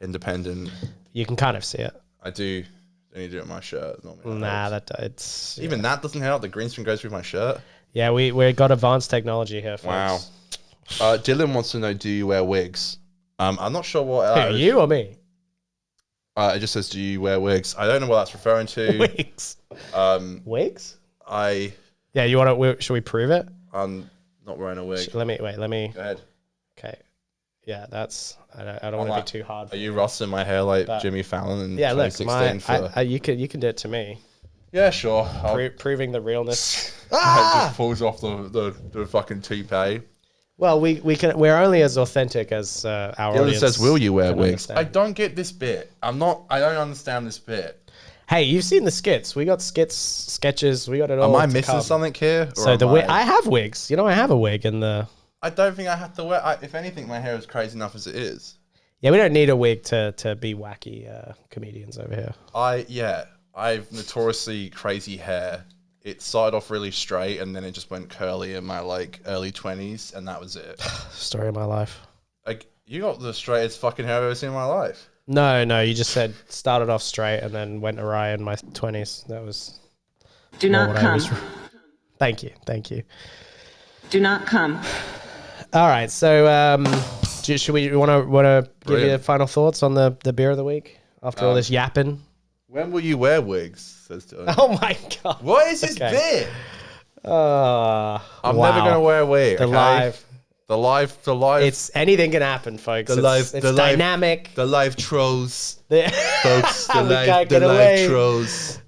independent... You can kind of see it. I do. Don't you do it on my shirt? Nah, it's... Even that doesn't help. The green screen goes through my shirt. Yeah, we got advanced technology here, folks. Wow. Dylan wants to know, do you wear wigs? I'm not sure what... Who, you or me? It just says, do you wear wigs? I don't know what that's referring to. Wigs? Wigs? Yeah, you want to... Should we prove it? I'm not wearing a wig. Let me... Go ahead. Okay. Yeah, that's... I don't want to be too hard. Are you rustling my hair like Jimmy Fallon in 2016? You can do it to me. Yeah, sure. Proving the realness. It just pulls off the fucking toupee. Well, we're only as authentic as our Dylan audience. says, "Will you wear can wigs?" understand. I don't get this bit. I don't understand this bit. Hey, you've seen the skits. We got sketches. We got it all. Am I to missing come. something here? So I have wigs. You know, I have a wig in the. I don't think I have to wear. If anything, my hair is crazy enough as it is. Yeah, we don't need a wig to be wacky comedians over here. I've notoriously crazy hair. It started off really straight and then it just went curly in my like early 20s and that was it. Story of my life. Like you got the straightest fucking hair I've ever seen in my life. No, you just said started off straight and then went awry in my 20s. That was. Do not come. Thank you. Do not come. All right, so should we want to give you final thoughts on the beer of the week after all this yapping? When will you wear wigs? Says Dylan. Oh my god! What is this bit? I'm never gonna wear a wig. The live. It's anything can happen, folks. It's dynamic. The live trolls, folks. The live trolls.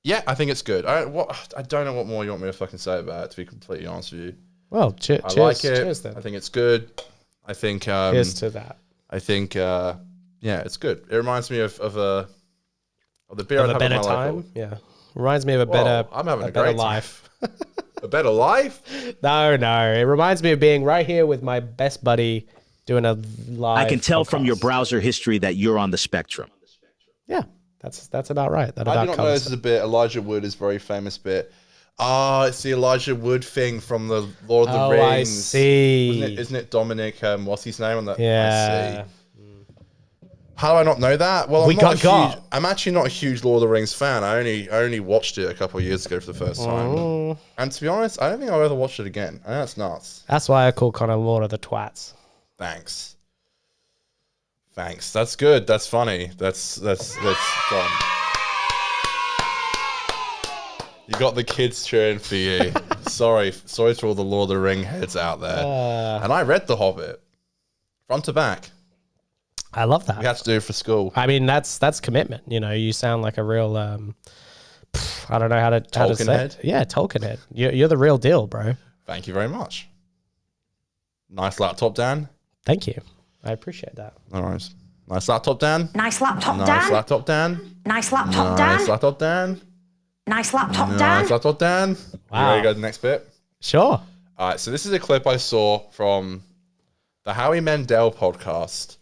Yeah, I think it's good. I don't know what more you want me to fucking say about it. To be completely honest with you. Well, I like it. Cheers, then. I think it's good. I think. Cheers to that. I think. Yeah, it's good. It reminds me of the beer Of I'd a have in better my time. life. Yeah, reminds me of a better. I'm having a better great life. A better life? No. It reminds me of being right here with my best buddy doing a live. I can tell from podcast. your browser history that you're on the spectrum. Yeah, that's about right. That I about do not know this is a bit. Elijah Wood is a very famous bit. It's the Elijah Wood thing from the Lord of the Rings. I see. Isn't it Dominic? What's his name on that? Yeah. I see. How do I not know that? Well, I'm actually not a huge Lord of the Rings fan. I only watched it a couple of years ago for the first time. And to be honest, I don't think I'll ever watch it again. I know that's nuts. That's why I call Conor Lord of the Twats. Thanks. That's good. That's funny. That's done. You got the kids cheering for you. Sorry to all the Lord of the Ring heads out there. And I read The Hobbit, front to back. I love that. We had to do it for school. I mean, that's commitment. You know, you sound like a real. I don't know how to say head? it. Yeah, Tolkien head. You're the real deal, bro. Thank you very much. Nice laptop, Dan. Thank you. I appreciate that. All right. Nice laptop, Dan. Nice laptop, Dan. Nice laptop, Dan. Nice laptop, Dan. Nice laptop, Dan. Nice laptop, Dan. Nice laptop, Dan. Wow. You ready to go to the next bit? Sure. All right. So this is a clip I saw from the Howie Mandel podcast.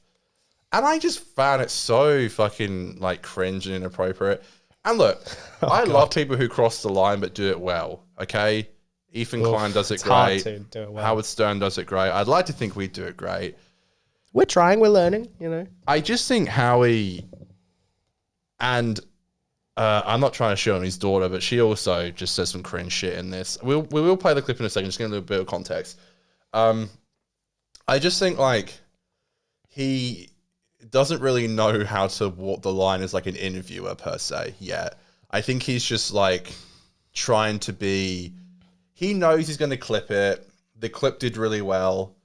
And I just found it so fucking like cringe and inappropriate. And look, I love people who cross the line but do it well. Okay, Ethan Klein does it great. Hard to do it well. Howard Stern does it great. I'd like to think we do it great. We're trying. We're learning. You know. I just think Howie, and I'm not trying to shit on his daughter, but she also just says some cringe shit in this. We will play the clip in a second. Just give a little bit of context. I just think like he doesn't really know how to walk the line as like an interviewer per se yet. I think he's just like trying to be. He knows he's going to clip it. The clip did really well.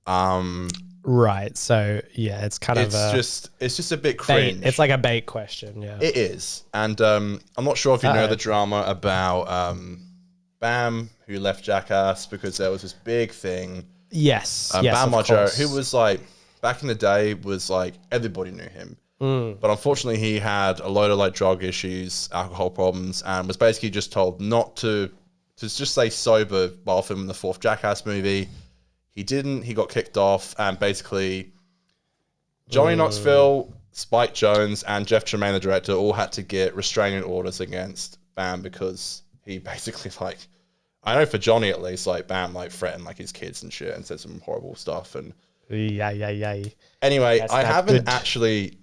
Right. So yeah, it's kind of it's just a bit cringe. Bait. It's like a bait question. Yeah. It is, and I'm not sure if you know the drama about Bam, who left Jackass because there was this big thing. Yes. Bam Margera, who was like. Back in the day, was like everybody knew him, but unfortunately, he had a load of like drug issues, alcohol problems, and was basically just told not to just stay sober while filming the 4th Jackass movie. He didn't. He got kicked off, and basically, Johnny Knoxville, Spike Jonze, and Jeff Tremaine, the director, all had to get restraining orders against Bam because he basically like, I know for Johnny at least, like Bam like threatened like his kids and shit and said some horrible stuff and. Yeah. Anyway, I haven't actually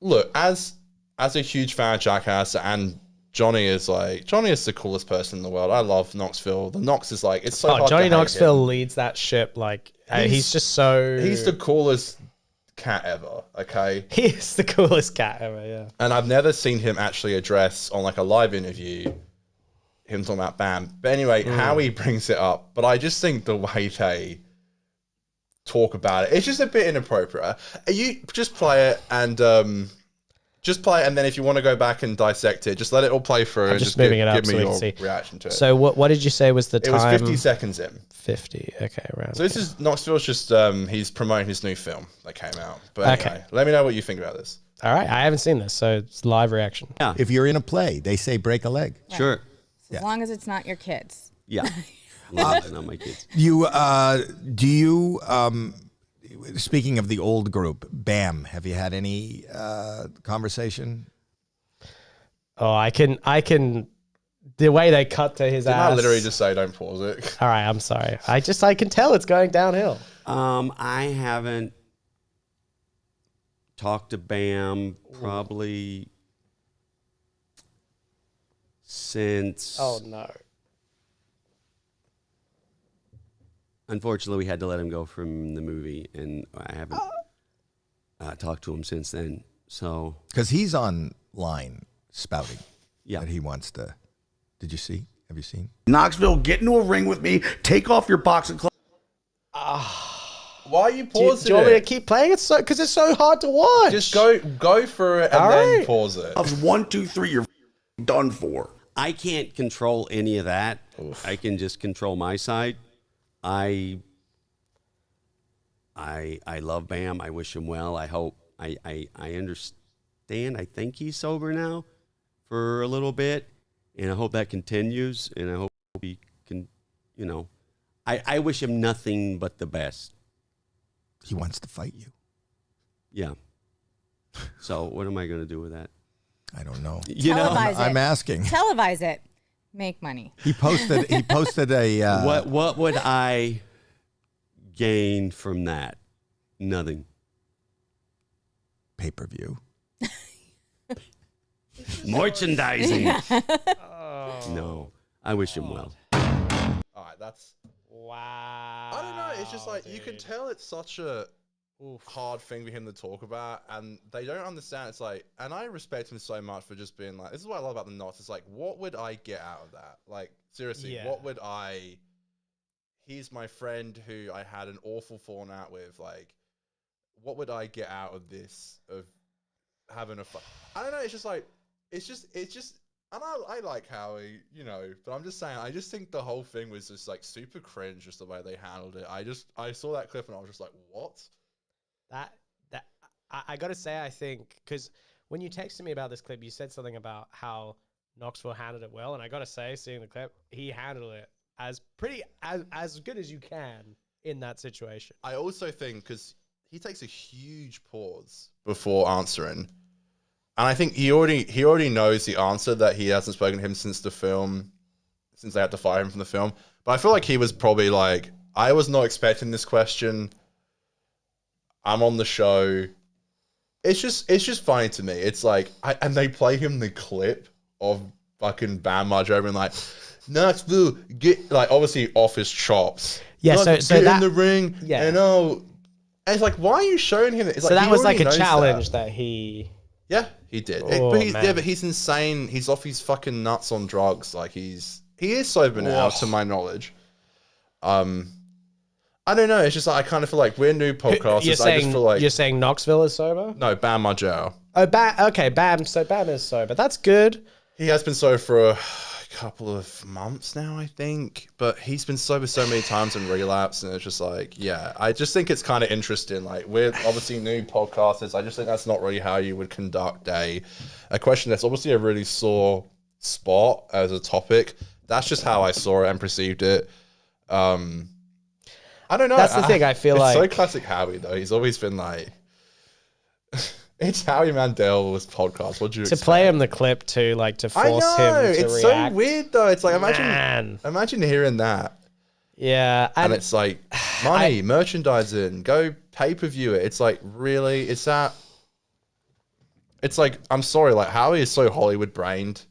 look as a huge fan of Jackass, and Johnny is the coolest person in the world. I love Knoxville. The Knox is like it's so hard Johnny to hate Knoxville him. leads that ship like he's just so. He's the coolest cat ever. Okay, he is the coolest cat ever. Yeah, and I've never seen him actually address on like a live interview him talking about Bam. But anyway, Howie brings it up, but I just think the way they talk about it's just a bit inappropriate. You just play it and Just play it, and then if you want to go back and dissect it, just let it all play through. I'm just moving it up give so me we can your see. reaction to it. So what did you say was the time? It was 50 seconds in. 50. Okay, around. So this is Knoxville's just he's promoting his new film that came out. But anyway, let me know what you think about this. All right, I haven't seen this, so it's live reaction. Yeah. If you're in a play, they say break a leg. Right. Sure. As long as it's not your kids. Yeah. Not my kids. Do you speaking of the old group, BAM, have you had any conversation? Oh, I can. The way they cut to his Didn't ass. I literally just say don't pause it? All right, I'm sorry. I can tell it's going downhill. I haven't talked to BAM probably since. Oh no. Unfortunately, we had to let him go from the movie, and I haven't talked to him since then. So, because he's online spouting, yeah, that he wants to. Did you see? Have you seen? Knoxville, get into a ring with me. Take off your boxing clothes. Why are you pausing do you want me to keep playing it? Because it's so hard to watch. Just go for it and then pause it. 1, 2, 3, you're done for. I can't control any of that. Oof. I can just control my side. I love Bam. I wish him well. I hope I understand. I think he's sober now for a little bit, and I hope that continues. And I hope he can, I wish him nothing but the best. He wants to fight you. Yeah. So what am I going to do with that? I don't know. I'm asking. Televise it. Make money. He posted a what would I gain from that? Nothing. Pay-per-view. Merchandising. No. I wish him well. All right, that's wow. I don't know. It's just like you can tell it's such a hard thing for him to talk about, and they don't understand. It's like, and I respect him so much for just being like, this is what I love about the Knots. It's like, what would I get out of that? Like, seriously, what would I? He's my friend who I had an awful falling out with. Like, what would I get out of this? Of having a fight? I don't know. It's just like, it's just. And I like Howie, but I'm just saying, I just think the whole thing was just like super cringe, just the way they handled it. I saw that clip and I was just like, what? I gotta say, I think, because when you texted me about this clip, you said something about how Knoxville handled it well, and I gotta say, seeing the clip, he handled it as good as you can in that situation. I also think, because he takes a huge pause before answering, and I think he already knows the answer, that he hasn't spoken to him since the film, since they had to fire him from the film. But I feel like he was probably like, I was not expecting this question. I'm on the show. It's just funny to me. It's like, and they play him the clip of fucking Bam Margera and like, Knoxville, get, like, obviously off his chops. Yeah, so get that, in the ring. Yeah. And it's like, why are you showing him? It's so like, that was like a knows challenge that he. Yeah, he did. Oh, but he's insane. He's off his fucking nuts on drugs. Like, he is sober now, to my knowledge. I don't know. It's just like, I kind of feel like we're new podcasters. I just feel like you're saying Knoxville is sober? No, Bam Margera. Oh, okay, Bam. So Bam is sober. That's good. He has been sober for a couple of months now, I think. But he's been sober so many times and relapsed, and it's just like, yeah. I just think it's kind of interesting. Like, we're obviously new podcasters. I just think that's not really how you would conduct a question that's obviously a really sore spot as a topic. That's just how I saw it and perceived it. I don't know. That's the thing. I feel it's like so classic Howie though. He's always been like, it's Howie Mandel's podcast. What do you expect? To play him the clip too, like to force him to it's react. So weird though. It's like, imagine hearing that. Yeah, and it's like money, merchandising, go pay-per-view it. It's like, really, it's that. It's like, I'm sorry, like Howie is so Hollywood brained.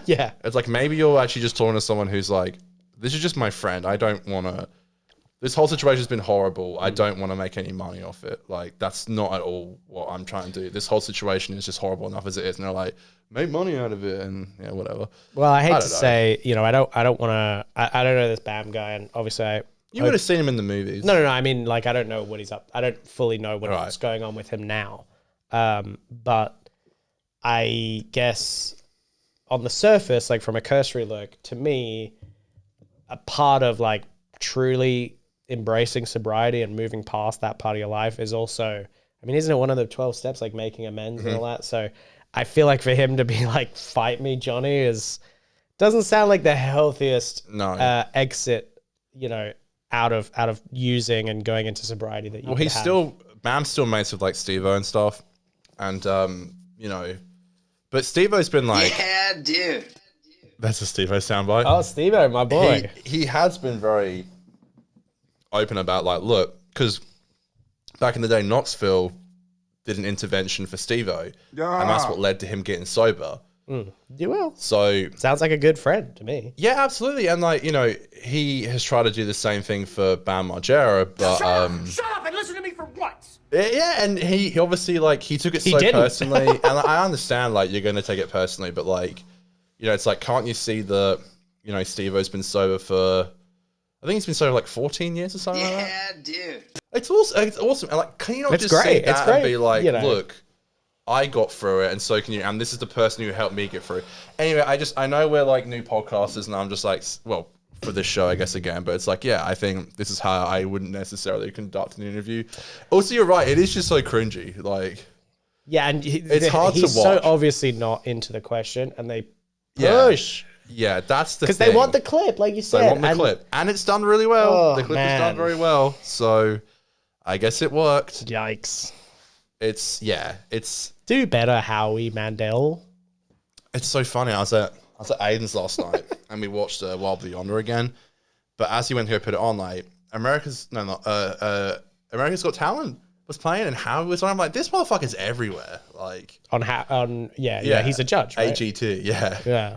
Yeah, it's like, maybe you're actually just talking to someone who's like, this is just my friend. I don't want to. This whole situation's been horrible. I don't want to make any money off it. Like, that's not at all what I'm trying to do. This whole situation is just horrible enough as it is. And they're like, make money out of it and yeah, whatever. Well, I hate to say, I don't want to. I don't know this Bam guy, and obviously you would have seen him in the movies. No. I mean, like, I don't know what he's up. I don't fully know what's going on with him now. But I guess on the surface, like from a cursory look, to me, a part of like truly embracing sobriety and moving past that part of your life is also, I mean, isn't it one of the 12 steps, like making amends and all that? So I feel like for him to be like, fight me, Johnny, doesn't sound like the healthiest exit, you know, out of using and going into sobriety that you Well, could he's have. still, Bam's still mates with like Steve-O and stuff. And, you know, but Steve-O's been like, Yeah, dude. that's a Steve-O soundbite. Oh, Steve-O, my boy. He has been very open about like, look, because back in the day, Knoxville did an intervention for Steve-O, and that's what led to him getting sober. You will. So sounds like a good friend to me. Yeah, absolutely. And like, you know, he has tried to do the same thing for Bam Margera, but Shut up and listen to me for once. yeah, and he obviously like he took it so didn't. personally, and I understand like you're going to take it personally, but like, you know, it's like, can't you see the, you know, Steve-O's been sober for, I think he's been sober like 14 years or something like that. Yeah, dude. It's awesome. And like, can you not It's just great. see It's that great, and be like, you know. look, I got through it, and so can you. And this is the person who helped me get through. Anyway, I know we're like new podcasters, and I'm just like, well, for this show, I guess again, but it's like, yeah, I think this is how I wouldn't necessarily conduct an interview. Also, you're right; it is just so cringy. Like, Yeah, and it's hard to watch. He's so obviously not into the question, and they Yeah. push Yeah, that's the because thing. they want the clip, like you said. They want the and- clip, and it's done really well. Oh, The clip is man. done very well, so I guess it worked. Yikes! It's Do better, Howie Mandel. It's so funny. I was at Aiden's last night, and we watched Wild Beyond again. But as he went to go put it on, like America's Got Talent was playing, and Howie was on. I'm like, this motherfucker's everywhere. Like Yeah, he's a judge, right? AGT, yeah. Yeah.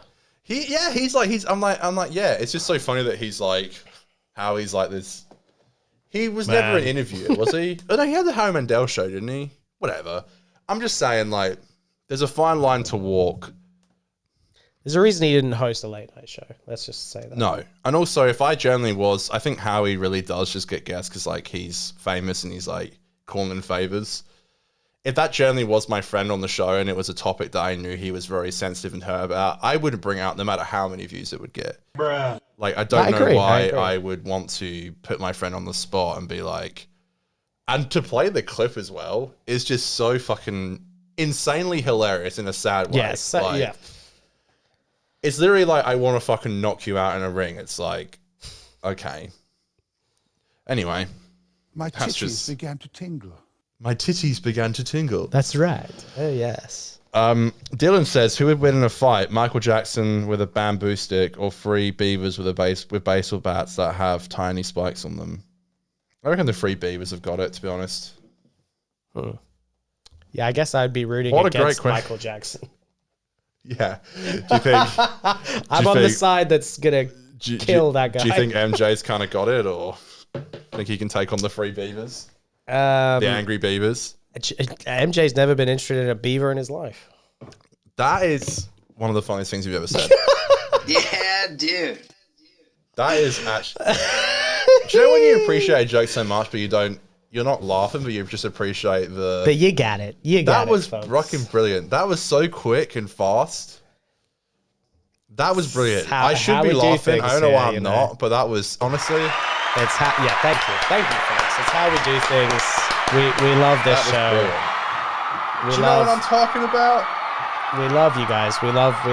I'm like, yeah. It's just so funny that he's like, how he's like this. He was Man. never an interviewer, was he? Oh no, he had the Howie Mandel show, didn't he? Whatever. I'm just saying, like, there's a fine line to walk. There's a reason he didn't host a late night show. Let's just say that. No. And also, if I generally was, I think Howie really does just get guests because, like, he's famous and he's, like, calling in favors. If that generally was my friend on the show and it was a topic that I knew he was very sensitive and her about, I wouldn't bring it out no matter how many views it would get. Bruh. Like, I don't know agree, why I I would want to put my friend on the spot and be like, and to play the clip as well is just so fucking insanely hilarious in a sad way. Yes, Like, yeah. It's literally like, I want to fucking knock you out in a ring. It's like, okay. Anyway. My That's titties just- began to tingle. My titties began to tingle. That's right. Oh, yes. Dylan says, who would win in a fight? Michael Jackson with a bamboo stick or 3 beavers with baseball bats that have tiny spikes on them? I reckon the 3 beavers have got it, to be honest. Yeah, I guess I'd be rooting What a against great Michael Jackson. Yeah. Do you think... I'm on the side that's going to kill that guy. Do you think MJ's kind of got it, or think he can take on the 3 beavers? The angry beavers? MJ's never been interested in a beaver in his life. That is one of the funniest things you've ever said. Yeah, dude. That is actually... Do you know when you appreciate a joke so much, but you're not laughing, but you just appreciate the... But you got it. That was fucking brilliant. That was so quick and fast. That was brilliant. How- I should how be we do laughing. I things don't know why here, I'm you not, know. but that was honestly... It's yeah, thank you, folks. It's how we do things. We love this That was show. brilliant. We Do you know what I'm talking about? We love you guys. We love the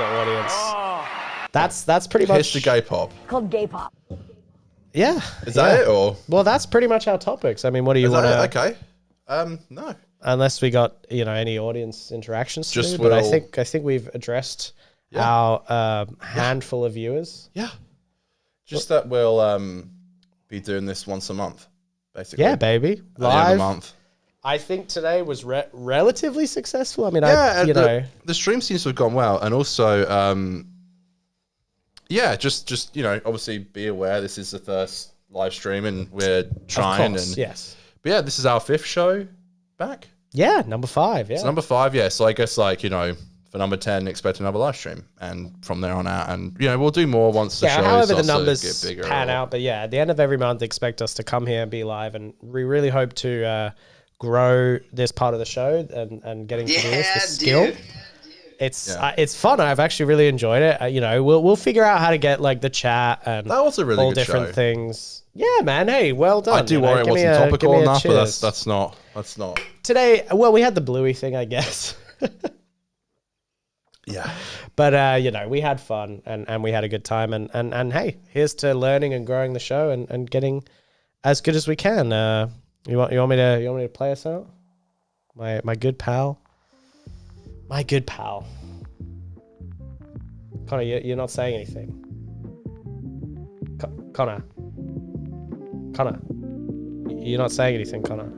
audience. That's pretty much Pitch the gay pop. Called gay pop. Yeah. Is that it, or? Well, that's pretty much our topics. I mean, what do you Is want that to? it? Okay. No. Unless we got any audience interactions to Just do, but I will- think we've addressed our handful of viewers. Yeah. Just that we'll be doing this once a month, basically. Yeah, baby. At the end of the Live. month. I think today was relatively successful. I mean, Yeah, you know, the stream seems to have gone well, and also, yeah, just obviously be aware this is the first live stream, and we're trying. course, and yes. But yeah, this is our 5th show back. Yeah, number 5. Yeah, It's number 5. Yeah, so I guess for number 10, expect another live stream, and from there on out, and we'll do more once the show however starts the to numbers get bigger. pan out. But yeah, at the end of every month, expect us to come here and be live, and we really hope to grow this part of the show and getting to do this skill. Dude. It's fun. I've actually really enjoyed it. You know, we'll figure out how to get like the chat and That was a really all good different show. things. Yeah, man. Hey, well done. I do worry it wasn't topical enough, but that's not. Today, well, we had the Bluey thing, I guess. Yeah. But you know, we had fun and we had a good time and hey, here's to learning and growing the show and getting as good as we can. You want me to play us out? My good pal. My good pal. Connor, you're not saying anything. Connor. You're not saying anything, Connor.